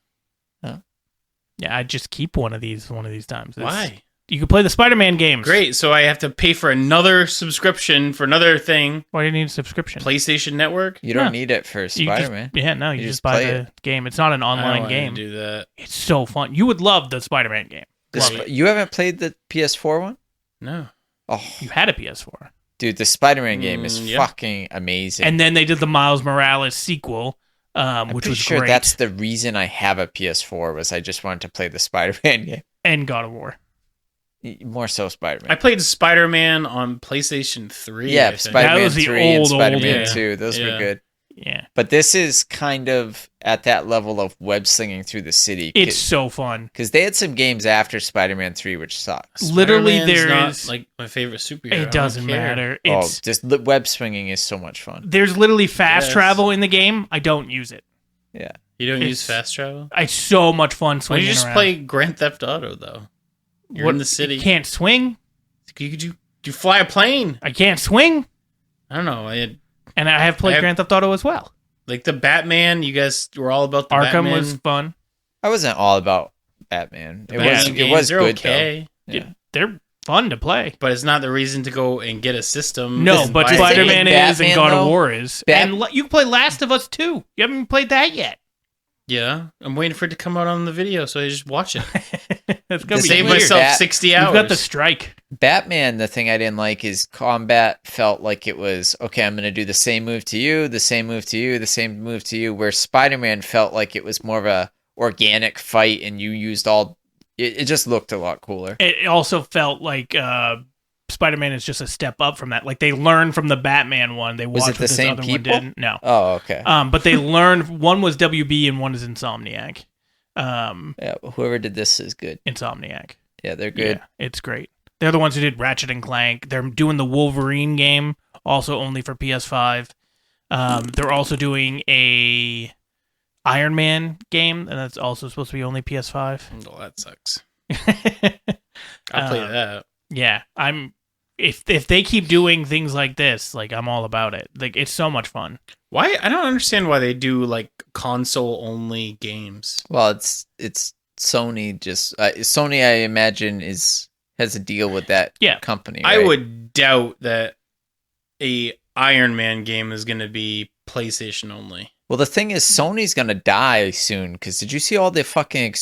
Yeah, I just keep one of these times. Why? You can play the Spider-Man games. Great. So I have to pay for another subscription for another thing. Why do you need a subscription? PlayStation Network. You don't No. need it for You just- Spider-Man. Yeah, no, you You just just buy play the game. It's not an I don't online want game. to do that. It's so fun. You would love the Spider-Man game. The Love Sp- it. you haven't played the PS4 one? No. Oh, You had a PS4. dude, the Spider-Man game is Yeah. fucking amazing. And then they did the Miles Morales sequel, I'm which pretty was sure great. that's the reason I have a PS4 was I just wanted to play the Spider-Man game. And God of War. More so Spider-Man. I played Spider-Man on PlayStation 3. Yeah, I think. Spider-Man That was the 3 and old Spider-Man one. 2. Those were Yeah. good. Yeah. But this is kind of at that level of web slinging through the city. It's so fun. Because they had some games after Spider-Man 3, which sucks. Literally, Spider-Man's there not, is- like my favorite superhero. I It don't doesn't care. matter. Oh, It's just web swinging is so much fun. There's literally fast Yes. travel in the game. I don't use it. Yeah. You don't use It's- fast travel? It's so much fun Why don't swinging you just around. play Grand Theft Auto though? You're in the city. You can't swing. Could you fly a plane? I can't swing. I don't know. I had And I have played I have- Grand Theft Auto as well. like the Batman. You guys were all about the Arkham Batman. was fun. I wasn't all about Batman. The It Batman was it games, was they're good okay, though. Yeah. They're fun to play. but it's not the reason to go and get a system. No, and but buy a Spider-Man game. is and Batman, God of though? War is. Bat- And you can play Last of Us 2. You haven't played that yet. Yeah, I'm waiting for it to come out on the video, so I just watch it. That's going to be Save weird. myself Bat- 60 hours. You've got the strike. Batman, the thing I didn't like is combat felt like it was, okay, I'm going to do the same move to you, the same move to you, the same move to you, where Spider-Man felt like it was more of a organic fight and you used all, it just looked a lot cooler. It also felt like Spider-Man is just a step up from that. Like they learned from the Batman one. They Was watched it what the this same other people? one did. No. Oh, okay. But they learned one was WB and one is Insomniac. Yeah, whoever did this is good. Insomniac. Yeah, they're good. Yeah, it's great. They're the ones who did Ratchet and Clank. They're doing the Wolverine game, also only for PS5. They're also doing a Iron Man game, and that's also supposed to be only PS5. Oh, that sucks. I'll play that. Yeah, if they keep doing things like this, like I'm all about it. Like it's so much fun. Why? I don't understand why they do like console only games. Well, it's Sony. Just Sony, I imagine, has a deal with that company. Right? I would doubt that a Iron Man game is going to be PlayStation only. Well, the thing is, Sony's gonna die soon. Because did you see all the fucking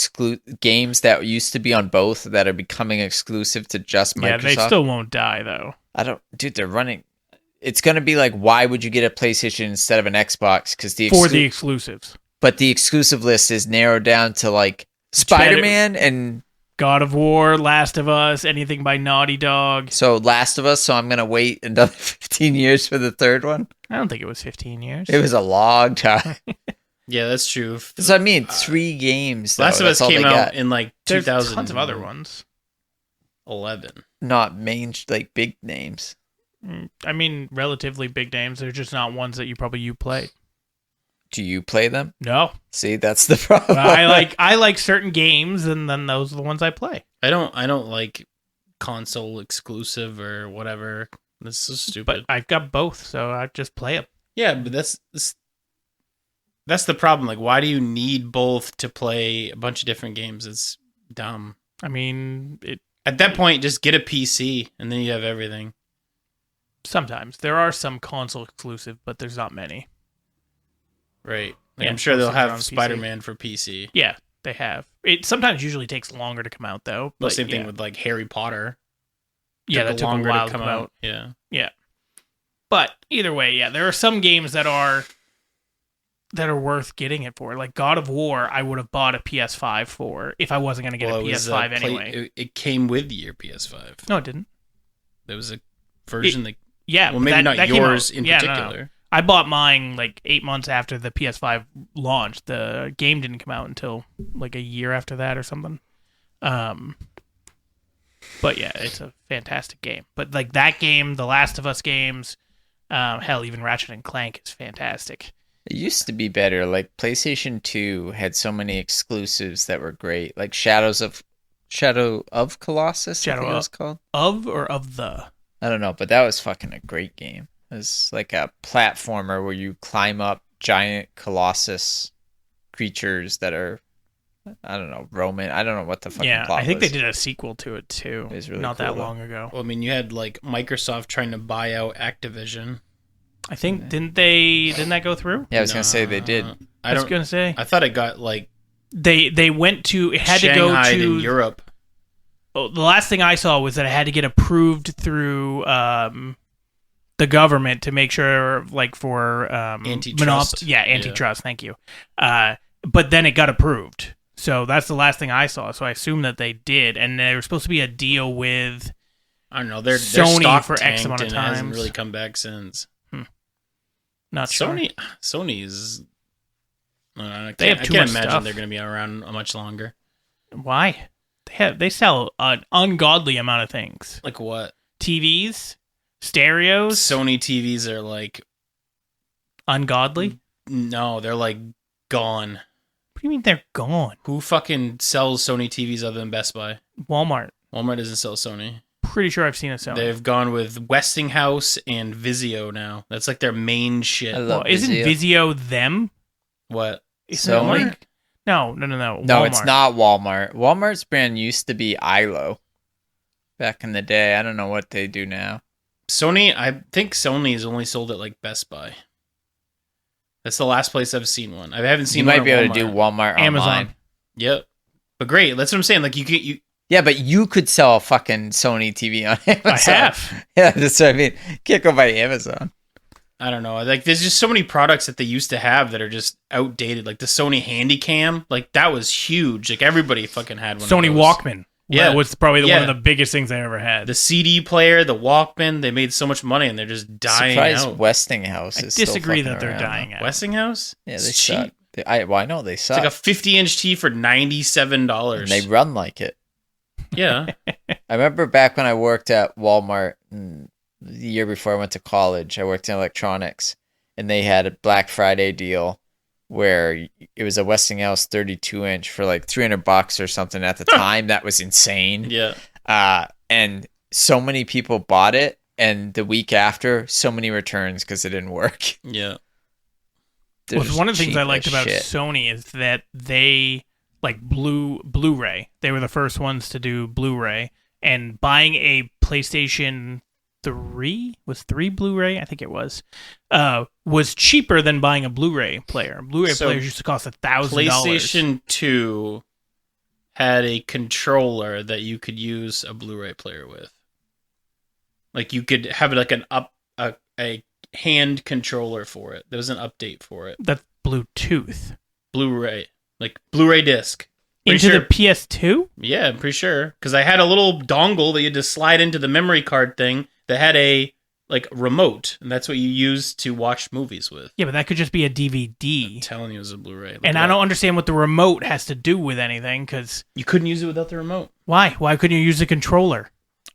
games that used to be on both that are becoming exclusive to just Microsoft? Yeah, they still won't die though. Dude, they're running. It's gonna be like, why would you get a PlayStation instead of an Xbox? Because the exclusives. But the exclusive list is narrowed down to like Spider-Man and God of War, Last of Us, anything by Naughty Dog. So Last of Us, so I'm going to wait another 15 years for the third one? I don't think it was 15 years. It was a long time. Yeah, that's true. So I mean, 3 games. Though. Last of Us came out in like 2000. There's tons of other ones. 11. Not like big names. I mean, relatively big names. They're just not ones that you played. Do you play them? No. See, that's the problem. I like certain games, and then those are the ones I play. I don't like console exclusive or whatever. This is so stupid. But I've got both, so I just play them. Yeah, but that's the problem. Like, why do you need both to play a bunch of different games? It's dumb. I mean, at that point, just get a PC, and then you have everything. Sometimes there are some console exclusive, but there's not many. Right. Like, I'm sure they'll have Spider-Man for PC. Yeah, they have. It sometimes usually takes longer to come out, though. But same thing with like Harry Potter. Yeah, that took a while to come out. Yeah. Yeah. But either way, yeah, there are some games that are worth getting it for. Like God of War, I would have bought a PS5 for if I wasn't going to get a PS5 anyway. It came with your PS5. No, it didn't. There was a version that... Yeah. Well, maybe not yours in particular. No. I bought mine like 8 months after the PS5 launched. The game didn't come out until like a year after that or something. But yeah, it's a fantastic game. But like that game, the Last of Us games, hell, even Ratchet and Clank is fantastic. It used to be better. Like PlayStation 2 had so many exclusives that were great. Like Shadow of Colossus, I think it was called. Of or of the? I don't know, but that was fucking a great game. It was like a platformer where you climb up giant colossus creatures that are, I don't know, Roman. I don't know what the fucking plot was. I think they did a sequel to it too. It was really not that long ago. Well, I mean, you had like Microsoft trying to buy out Activision. I think didn't that go through? Yeah, I was gonna say they did. I was gonna say. I thought it got like they went to it had Shanghai to go to in Europe. Oh, the last thing I saw was that it had to get approved through the government to make sure, like for antitrust. Antitrust. Thank you. But then it got approved, so that's the last thing I saw. So I assume that they did, and there was supposed to be a deal with I don't know. Their Sony stock for X amount of and it hasn't times. really come back since. Not sure. Sony's. I They have too much imagine stuff. they're going to be around much longer. Why? They sell an ungodly amount of things. Like what? TVs, stereos. Sony TVs are like ungodly. No, they're like gone. What do you mean they're gone? Who fucking sells Sony TVs other than Best Buy? Walmart. Walmart doesn't sell Sony. Pretty sure I've seen a Sony. They've gone with Westinghouse and Vizio now. That's like their main shit. Isn't Vizio them? What? Sony? Like, no. No, Walmart. it's not Walmart. Walmart's brand used to be ILO back in the day. I don't know what they do now. Sony, I think Sony is only sold at like Best Buy. That's the last place I've seen one. I haven't seen. You might be able to do Walmart Amazon. online. Yep, but great. That's what I'm saying. Like you. Yeah, but you could sell a fucking Sony TV on Amazon. I have. Yeah, that's what I mean. Can't go by Amazon. I don't know. Like, there's just so many products that they used to have that are just outdated. Like the Sony Handycam, like that was huge. Like everybody fucking had one. Sony of those. Walkman. Yeah, that was probably one of the biggest things I ever had. The CD player, the Walkman. They made so much money and they're just dying Surprised out. Westinghouse is disagree still that they're around. dying out. Westinghouse? Yeah, it's they cheap. suck. I know they suck. It's like a 50-inch TV for $97. And they run like it. Yeah. I remember back when I worked at Walmart the year before I went to college, I worked in electronics, and they had a Black Friday deal where it was a Westinghouse 32-inch for like $300 or something at the time. That was insane. Yeah. And so many people bought it, and the week after, so many returns because it didn't work. Yeah. They're Well, just one of the things cheap I liked as about shit. Sony is that they like Blu-ray. They were the first ones to do Blu-ray, and buying a PlayStation 3 was 3 Blu-ray, I think it was cheaper than buying a Blu-ray player. Blu-ray So, players used to cost $1,000. PlayStation 2 had a controller that you could use a Blu-ray player with. Like you could have like a hand controller for it. There was an update for it. That's Bluetooth Blu-ray, like Blu-ray disc. Pretty into sure. the PS2. Yeah, I'm pretty sure because I had a little dongle that you had to slide into the memory card thing that had a like remote, and that's what you use to watch movies with. Yeah, but that could just be a I'm DVD. telling you, it was a Blu-ray. Look And it I up. don't understand what the remote has to do with anything. Because You couldn't use it without the remote. why? Why couldn't you use the controller?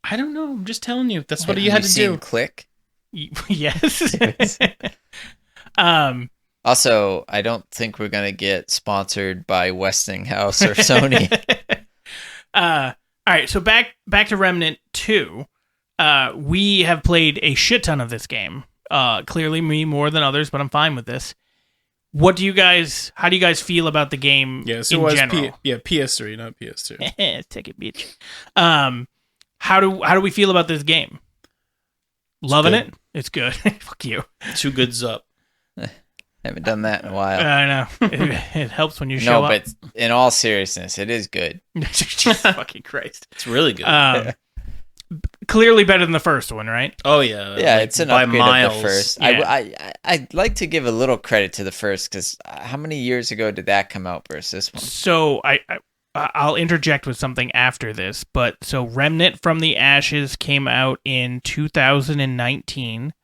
I don't know. I'm just telling you. That's what Have you had to seen do. Click? Yes. Yes. um. Also, I don't think we're gonna get sponsored by Westinghouse or Sony. All right. So back to Remnant 2. We have played a shit ton of this game. Clearly me more than others, but I'm fine with this. How do you guys feel about the game Yeah, so it in was general? PS3, not PS2. Take it, bitch. How do we feel about this game? Loving good. it? It's good. Fuck you. Two goods up. Haven't done that in a while. I know. It helps when you show No, up. but in all seriousness, it is good. Jesus fucking Christ. It's really good. Clearly better than the first one, right? Oh yeah, Yeah, like, it's an by upgrade miles. of the first. Yeah. I'd like to give a little credit to the first because how many years ago did that come out versus this one? So I'll interject with something after this, but so Remnant from the Ashes came out in 2019,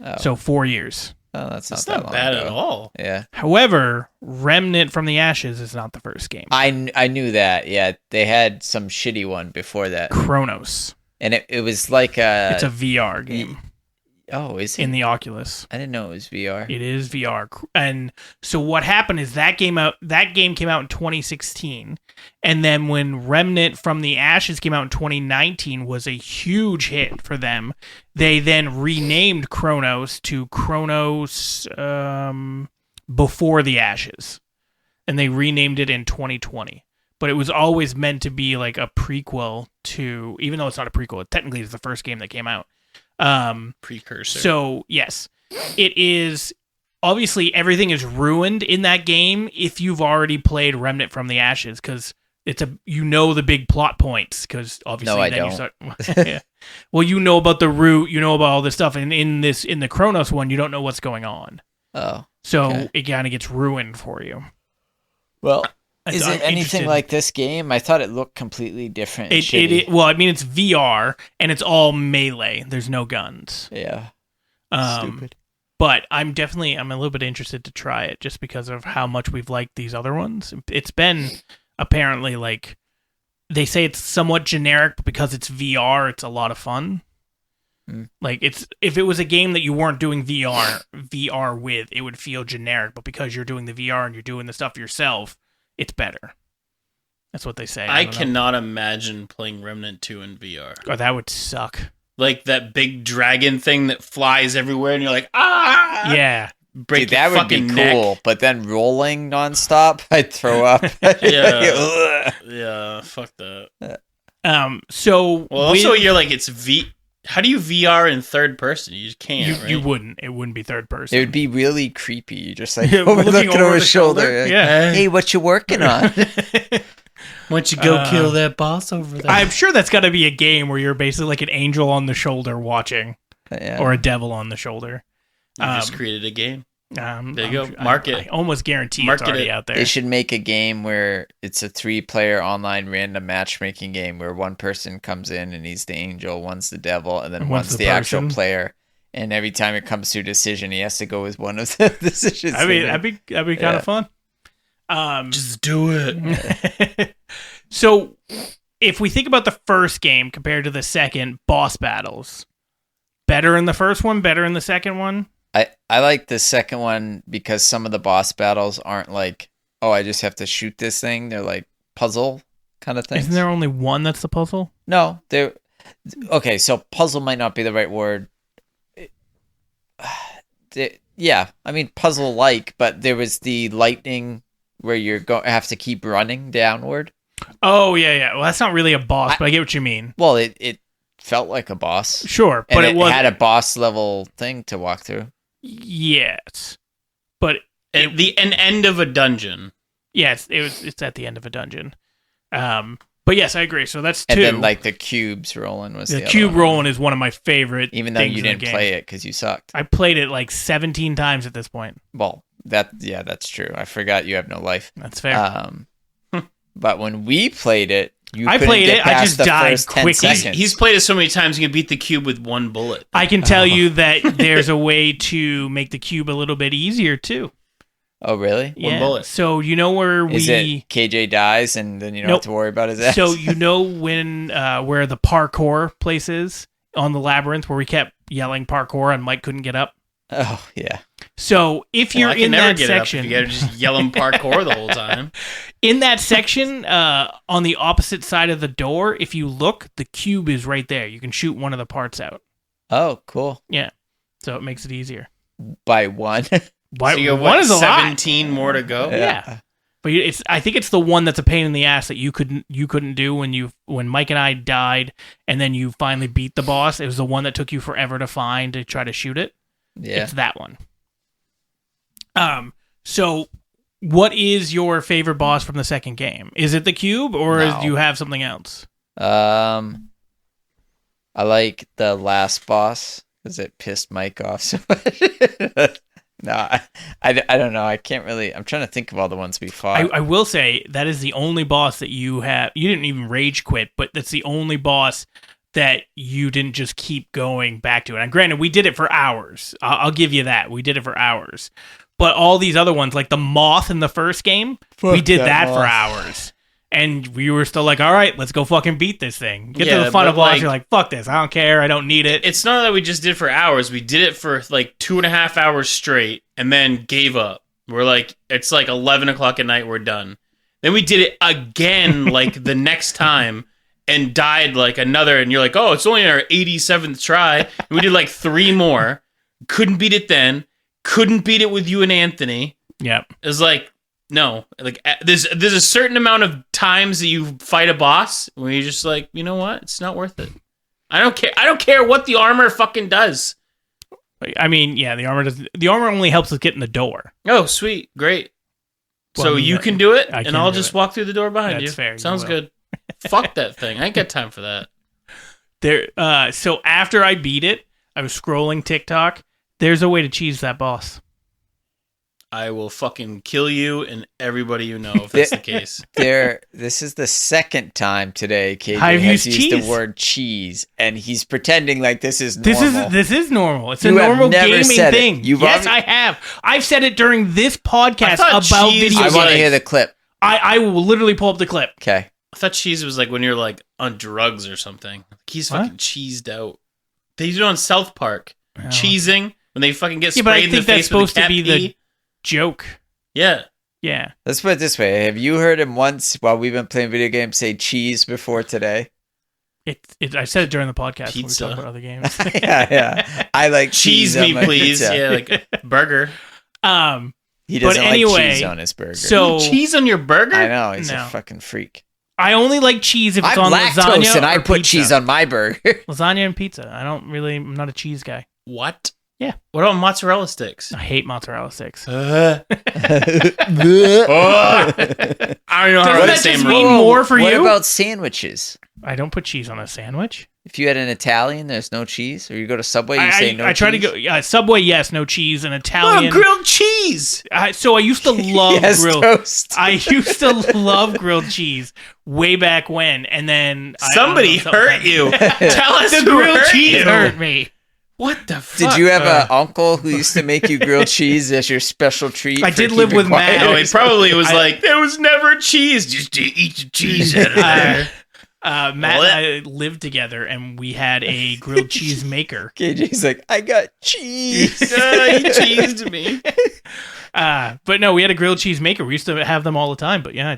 Oh, so 4 years. oh that's It's not that not long bad ago. at all. Yeah, However, Remnant from the Ashes is not the first game. I knew that. Yeah, they had some shitty one before that, Chronos. and it was like It's a VR game oh, is it? in the Oculus. I didn't know it was VR. It is VR. And so what happened is that game came out in 2016. And then when Remnant from the Ashes came out in 2019 was a huge hit for them. They then renamed Chronos to Chronos Before the Ashes. And they renamed it in 2020. But it was always meant to be like a prequel to, even though it's not a prequel, it technically is the first game that came out. Precursor. So, yes, it is. Obviously, everything is ruined in that game if you've already played Remnant from the Ashes, because the big plot points. Because obviously, No, I then don't. you start. Yeah. Well, you know about the root, you know about all this stuff, and in the Chronos one, you don't know what's going on. Oh, So Okay. it kind of gets ruined for you. well, I'm is it anything interested- like this game? I thought it looked completely different. And it? shitty. Well, I mean, it's VR and it's all melee. There's no guns. Yeah, Stupid. But I'm a little bit interested to try it just because of how much we've liked these other ones. It's been apparently like they say it's somewhat generic, but because it's VR, it's a lot of fun. Like if it was a game that you weren't doing VR with, it would feel generic. But because you're doing the VR and you're doing the stuff yourself, it's better. That's what they say. I don't know. cannot imagine playing Remnant 2 in VR. Oh, that would suck. Like that big dragon thing that flies everywhere, and you're like, ah! Yeah. Break dude, that your would be fucking cool. neck. But then rolling nonstop, I'd throw up. Yeah. Yeah, fuck that. So Well, also you're like it's How do you VR in third person? You just can't. you right? wouldn't. It wouldn't be third person. It would be really creepy. You just like Yeah, looking over his shoulder. Yeah. Hey, what you working on? Why don't you go kill that boss over there? I'm sure that's got to be a game where you're basically like an angel on the shoulder watching, Yeah. or a devil on the shoulder. You just created a game. There you go. Mark it. I almost guarantee Market it's already it. out there. They should make a game where it's a 3-player online random matchmaking game where one person comes in and he's the angel, one's the devil, and then And one's one's the the actual person. player. And every time it comes to a decision, he has to go with one of the decisions. I mean, they make. that'd be kind of fun. Just do it. So, if we think about the first game compared to the second, boss battles, better in the first one, better in the second one. I like the second one because some of the boss battles aren't like, oh, I just have to shoot this thing. They're like puzzle kind of things. Isn't there only one that's the puzzle? No, Okay, so puzzle might not be the right word. Yeah, I mean puzzle-like, but there was the lightning where you're have to keep running downward. Oh yeah. Well, that's not really a boss, but I get what you mean. Well, it felt like a boss. Sure, And but it was had a boss level thing to walk through. yes, but An end of a dungeon. yeah, it's at the end of a dungeon. But yes, I agree. So that's 2. And then like the cubes rolling was the other cube one. rolling is one of my favorite. Even though things you in the didn't game. play it because you sucked. I played it like 17 times at this point. Well, that's true. I forgot you have no life. That's fair. But when we played it, I played it. I just died quickly. He's played it so many times he can beat the cube with 1 bullet. I can tell you that there's a way to make the cube a little bit easier too. Oh, really? Yeah. 1 bullet. So you know where Is it KJ dies and then you don't have to worry about his ass? So you know when where the parkour place is on the labyrinth where we kept yelling parkour and Mike couldn't get up? Oh, yeah. So if you're in that section, you gotta just yell him parkour the whole time. In that section, on the opposite side of the door, if you look, the cube is right there. You can shoot one of the parts out. Oh, cool. Yeah. So it makes it easier. By 1. Why, So you have, one is a lot. 17 more to go? Yeah. But I think it's the one that's a pain in the ass that you couldn't do when Mike and I died, and then you finally beat the boss. It was the one that took you forever to find to try to shoot it. Yeah. It's that one. So what is your favorite boss from the second game? Is it the cube, or do you have something else? I like the last boss because it pissed Mike off so much. No, I don't know. I can't really. I'm trying to think of all the ones we fought. I will say that is the only boss that you have. You didn't even rage quit, but that's the only boss that you didn't just keep going back to it. And granted, we did it for hours. I'll give you that. We did it for hours. But all these other ones, like the moth in the first game, we did that for hours. And we were still like, all right, let's go fucking beat this thing. Get to the final boss, you're like, fuck this. I don't care. I don't need it. It's not that we just did it for hours. We did it for like 2.5 hours straight and then gave up. We're like, it's like 11 o'clock at night. We're done. Then we did it again like the next time and died like another. And you're like, oh, it's only our 87th try. And we did like 3 more. Couldn't beat it then. Couldn't beat it with you and Anthony. Yep. It was like, no, like there's a certain amount of times that you fight a boss where you're just like, you know what? It's not worth it. I don't care. I don't care what the armor fucking does. I mean, yeah, the armor only helps us get in the door. Oh, sweet, great. Well, so I mean, you can do it, I and can I'll do just it. walk through the door behind That's you. fair, you Sounds will. good. Fuck that thing. I ain't got time for that. There. So after I beat it, I was scrolling TikTok. There's a way to cheese that boss. I will fucking kill you and everybody you know if that's the case. This is the second time today KJ I've has used used cheese. the word cheese, and he's pretending like this is normal. This is normal. It's a You have normal never gaming said it. thing. You've Yes, already- I have. I've said it during this podcast thought about cheese video I was want to games. hear the clip. I will literally pull up the clip. Okay. I thought cheese was like when you're like on drugs or something. He's What? fucking cheesed out. They do it on South Park. Oh. Cheesing when they fucking get Yeah, but I sprayed in the think that's face supposed with to be cat pee. the joke. Yeah. Yeah. Let's put it this way. Have you heard him once while we've been playing video games say cheese before today? I said it during the podcast when we Pizza. talked about other games. Yeah. I like Cheese on me, my please. pizza. Yeah, like burger. He doesn't anyway, like cheese on his burger. so Cheese on your burger? I know. He's No. a fucking freak. I only like cheese if it's I'm on lactose lasagna and I or put pizza. cheese on my burger. Lasagna and pizza. I'm not a cheese guy. What? Yeah. What about mozzarella sticks? I hate mozzarella sticks. I don't know how Doesn't to that say just roll. mean more for what you? about sandwiches? I don't put cheese on a sandwich. If you had an Italian, there's no cheese, or you go to Subway, you say no I try to cheese? go Subway, yes, no cheese. An Oh, Italian. grilled cheese. So I used to love Yes, grilled. toast. I used to love grilled cheese way back when, and then Somebody hurt you. Tell us The who grilled hurt cheese you. hurt me. What the fuck? Did you have an uncle who used to make you grilled cheese as your special treat? I for did live keeping with quiet? Matt. No, he probably was like, there was never cheese. Just eat the cheese out of there. Matt and I lived together, and we had a grilled cheese maker. KJ's like, I got cheese. He cheesed me. But no, we had a grilled cheese maker. We used to have them all the time. But yeah,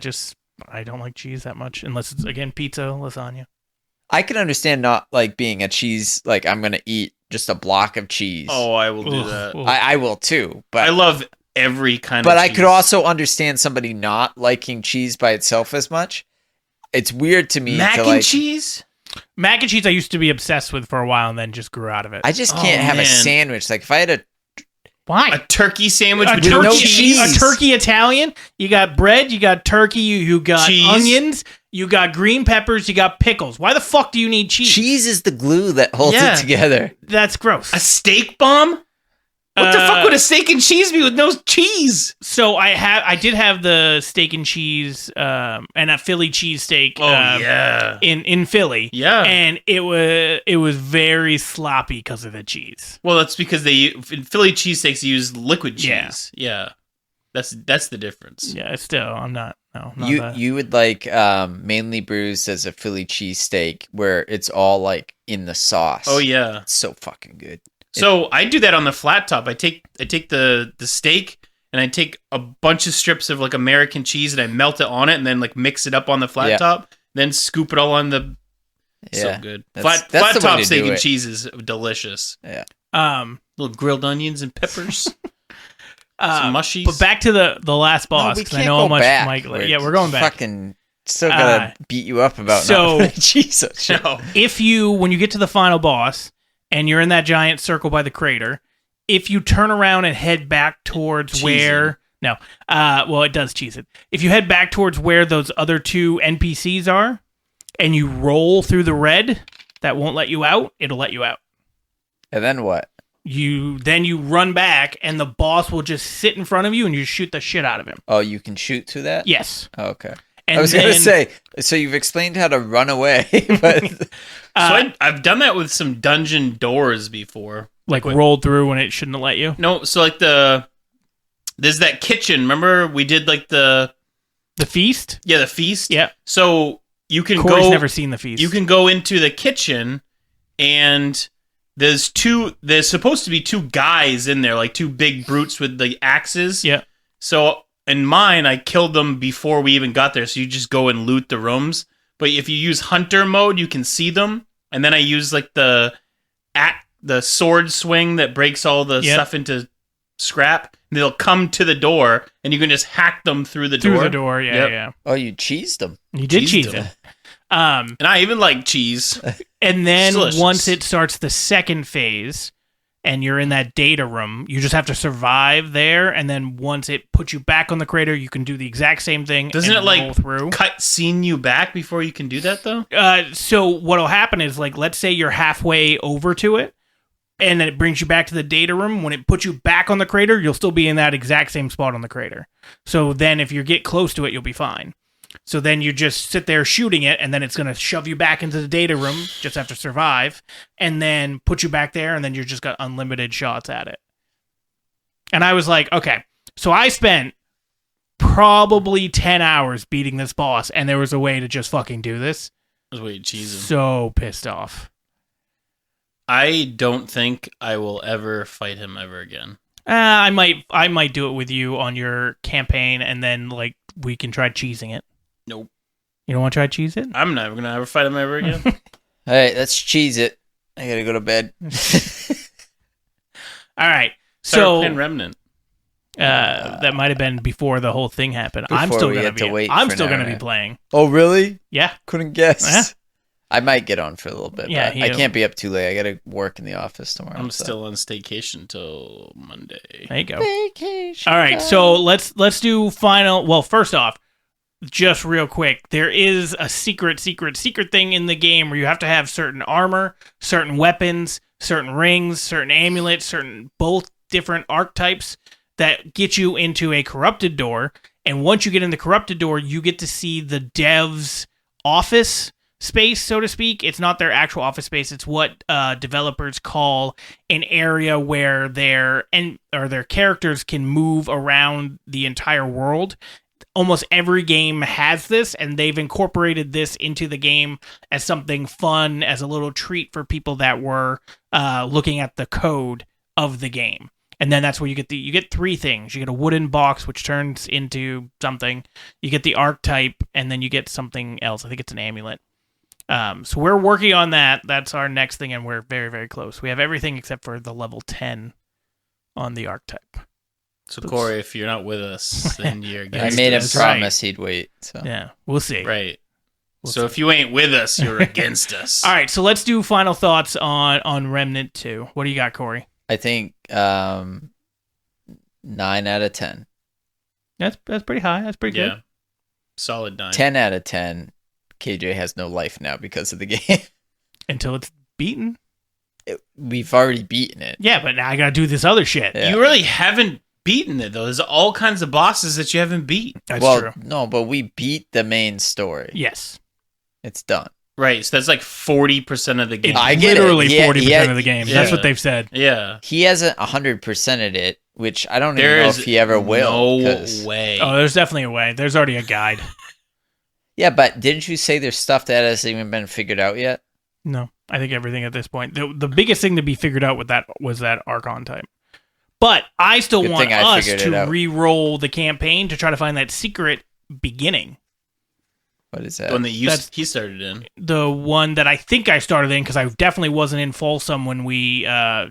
I don't like cheese that much, unless it's again pizza, lasagna. I can understand not like being a cheese. Like I'm gonna eat just a block of cheese. Oh, I will do Ugh, that. ugh. I will too. But I love every kind but of I cheese. could also understand somebody not liking cheese by itself as much. It's weird to me. Mac to and like, cheese? Mac and cheese I used to be obsessed with for a while and then just grew out of it. I just Oh, can't have a man. sandwich. Like if I had a Why? A turkey sandwich A with turkey- no no cheese? cheese. A turkey Italian. You got bread. You got turkey. You got Cheese. onions. You got green peppers. You got pickles. Why the fuck do you need cheese? cheese is the glue that holds Yeah. it together. That's gross. A steak bomb? What the fuck would a steak and cheese be with no cheese? So I did have the steak and cheese and a Philly cheesesteak. yeah. In Philly. Yeah. And it was very sloppy because of the cheese. Well, that's because in Philly cheesesteaks use liquid Yeah. cheese. Yeah. That's the difference. Yeah, still I'm not. No, not You that. you would like mainly bruised as a Philly cheesesteak where it's all like in the sauce. Oh yeah. It's so fucking good. So I do that on the flat top. I take the steak and I take a bunch of strips of like American cheese and I melt it on it and then like mix it up on the flat Yeah. top. Then scoop it all on the. Yeah. So good. That's Flat the way top to steak do and it. cheese is delicious. Little grilled onions and peppers. Some mushies. But back to the last boss we because I can't know go how much back. Mike. Yeah, we're going back. Fucking still gotta beat you up about so- not cheese. on shit. No. When you get to the final boss and you're in that giant circle by the crater, if you turn around and head back towards Cheese where well, it does cheese it. If you head back towards where those other two NPCs are and you roll through the red that won't let you out, it'll let you out. And then what? You run back and the boss will just sit in front of you and you shoot the shit out of him. Oh, you can shoot through that? Yes. Oh, okay. And I was gonna then- say, so you've explained how to run away, but I've done that with some dungeon doors before. like when- rolled through when it shouldn't have let you. No, so like there's that kitchen. Remember we did like the feast? feast. Yeah. So you can Corey's go. never seen the feast. You can go into the kitchen, and there's supposed to be two guys in there, like two big brutes with the axes. Yeah. So in mine, I killed them before we even got there. So you just go and loot the rooms. But if you use hunter mode, you can see them. And then I use like the sword swing that breaks all the Yep. stuff into scrap. And they'll come to the door, and you can just hack them through the through door. the door. Yeah, Yep. yeah. oh, you cheesed them. You did Cheesed cheese them. it. And I even like cheese. And then Delicious. once it starts the second phase and you're in that data room, you just have to survive there. And then once it puts you back on the crater, you can do the exact same thing. Doesn't and it like roll through? cut scene you back before you can do that though? So what'll happen is like, let's say you're halfway over to it and then it brings you back to the data room. When it puts you back on the crater, you'll still be in that exact same spot on the crater. So then if you get close to it, you'll be fine. So then you just sit there shooting it, and then it's going to shove you back into the data room, just have to survive, and then put you back there, and then you just got unlimited shots at it. And I was like, okay. So I spent probably 10 hours beating this boss, and there was a way to just fucking do this. That's what you cheese 'em. So pissed off. I don't think I will ever fight him ever again. I might do it with you on your campaign, and then like we can try cheesing it. Nope. You don't want to try cheese it? I'm never gonna ever fight him ever again. All right, let's cheese it. I gotta go to bed. All right. Start So playing Remnant. that might have been before the whole thing happened. I'm Before still we gonna had to be. wait I'm for still an gonna hour be and a playing. Oh, really? Yeah. Couldn't guess. Yeah. I might get on for a little bit. Yeah, but I can't be up too late. I gotta work in the office tomorrow. I'm so. still on staycation till Monday. There you go. Vacation. All right. So let's do final. Well, first off, just real quick, there is a secret thing in the game where you have to have certain armor, certain weapons, certain rings, certain amulets, certain both different archetypes that get you into a corrupted door. And once you get in the corrupted door, you get to see the devs' office space, so to speak. It's not their actual office space. It's what developers call an area where their characters can move around the entire world. Almost every game has this, and they've incorporated this into the game as something fun, as a little treat for people that were looking at the code of the game. And then that's where you get three things. You get a wooden box, which turns into something. You get the archetype, and then you get something else. I think it's an amulet. So we're working on that. That's our next thing, and we're very, very close. We have everything except for the level 10 on the archetype. So Corey, if you're not with us, then you're against I made him us. promise he'd wait. So. Yeah, we'll see. Right. We'll So see. if you ain't with us, you're against us. All right, so let's do final thoughts on Remnant 2. What do you got, Corey? I think 9 out of 10. That's pretty high. That's pretty Yeah. good. Solid 9. 10 out of 10. KJ has no life now because of the game. Until it's beaten. We've already beaten it. Yeah, but now I gotta do this other shit. Yeah. You really haven't beaten it, though. There's all kinds of bosses that you haven't beat. That's well, true. no, but we beat the main story. Yes. It's done. Right, so that's like 40% of the game. It's I get it. literally Yeah, 40% yeah, of the game. yeah. That's what they've said. Yeah. He hasn't 100%ed it, which I don't even There know is if he ever will. no 'cause- way. Oh, there's definitely a way. There's already a guide. Yeah, but didn't you say there's stuff that hasn't even been figured out yet? No, I think everything at this point. The biggest thing to be figured out with that was that Archon type. But I still Good want thing I us figured it to out. re-roll the campaign to try to find that secret beginning. What is The that? one that That's- he started in. The one that I think I started in, because I definitely wasn't in Folsom when we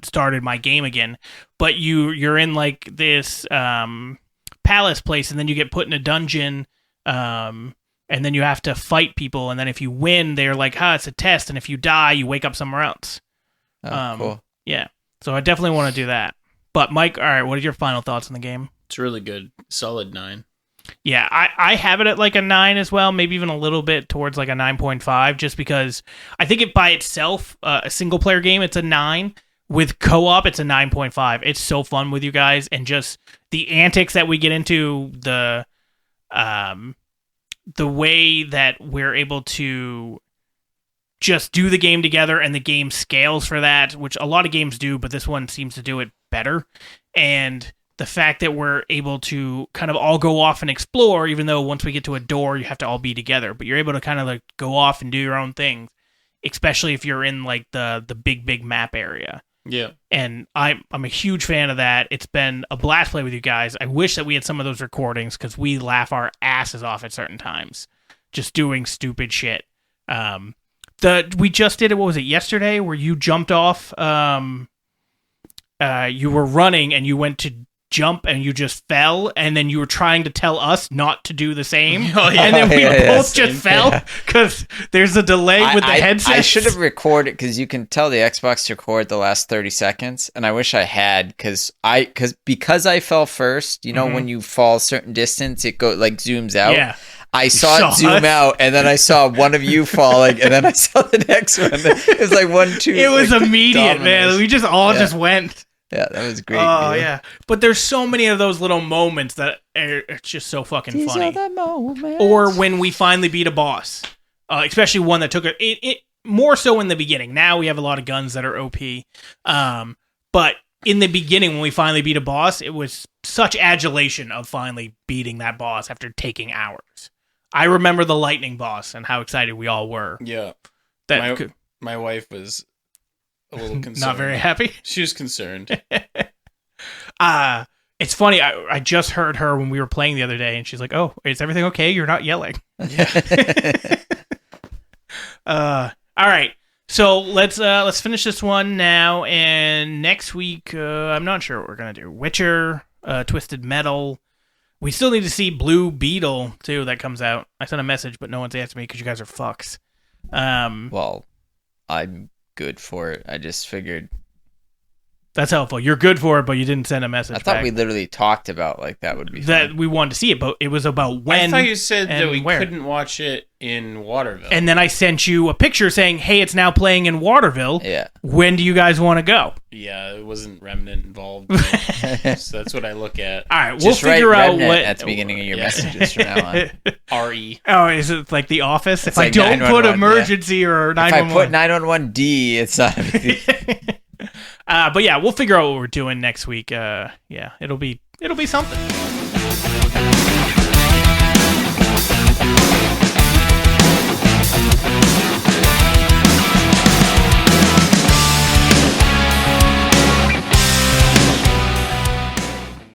started my game again. But you're in like this palace place, and then you get put in a dungeon, and then you have to fight people. And then if you win, they're like, it's a test. And if you die, you wake up somewhere else. Oh, cool. Yeah. So I definitely want to do that. But Mike, all right, what are your final thoughts on the game? It's really good. Solid 9. Yeah, I have it at like a 9 as well, maybe even a little bit towards like a 9.5, just because I think it by itself, a single player game, it's a 9. With co-op, it's a 9.5. It's so fun with you guys, and just the antics that we get into, the way that we're able to just do the game together, and the game scales for that, which a lot of games do, but this one seems to do it better. And the fact that we're able to kind of all go off and explore, even though once we get to a door, you have to all be together, but you're able to kind of like go off and do your own things, especially if you're in like the big map area. Yeah. And I'm a huge fan of that. It's been a blast to play with you guys. I wish that we had some of those recordings, because we laugh our asses off at certain times, just doing stupid shit. We just did it. What was it, yesterday? Where you jumped off. You were running and you went to jump and you just fell, and then you were trying to tell us not to do the same. Oh, yeah. And then we both Same just fell because there's a delay with the headset. I should have recorded, because you can tell the Xbox to record the last 30 seconds, and I wish I had, because I fell first. You know, when you fall a certain distance, it zooms out. Yeah. I saw it zoom out, and then I saw one of you falling, and then I saw the next one. It was like 1, 2. It was immediate, dominoes. man. We just all just went. Yeah, that was great. Oh, yeah. But there's so many of those little moments that it's just so fucking These funny. are the moments. Or when we finally beat a boss, especially one that took it more so in the beginning. Now we have a lot of guns that are OP. But in the beginning, when we finally beat a boss, it was such adulation of finally beating that boss after taking hours. I remember the lightning boss and how excited we all were. Yeah. That My wife was a little concerned. not very happy. She was concerned. It's funny. I just heard her when we were playing the other day, and she's like, "Oh, is everything okay? You're not yelling." All right. So let's finish this one now, and next week I'm not sure what we're gonna do. Witcher, Twisted Metal. We still need to see Blue Beetle too. That comes out. I sent a message, but no one's answered me because you guys are fucks. Well, I'm good for it. I just figured. That's helpful. You're good for it, but you didn't send a message. I thought back. we literally talked about that would be that fun. we wanted to see it, but it was about when. I thought you said that and we where. couldn't watch it in Waterville. And then I sent you a picture saying, "Hey, it's now playing in Waterville. Yeah. When do you guys want to go?" Yeah, it wasn't Remnant involved. So that's what I look at. All right, we'll Just write figure out Remnant what at the beginning of your Yeah. messages from now on. R.E. Oh, is it like The Office? It's If I like don't put 911, emergency or If I 911. put 911D, it's not a big deal. But yeah, we'll figure out what we're doing next week. Yeah, it'll be something.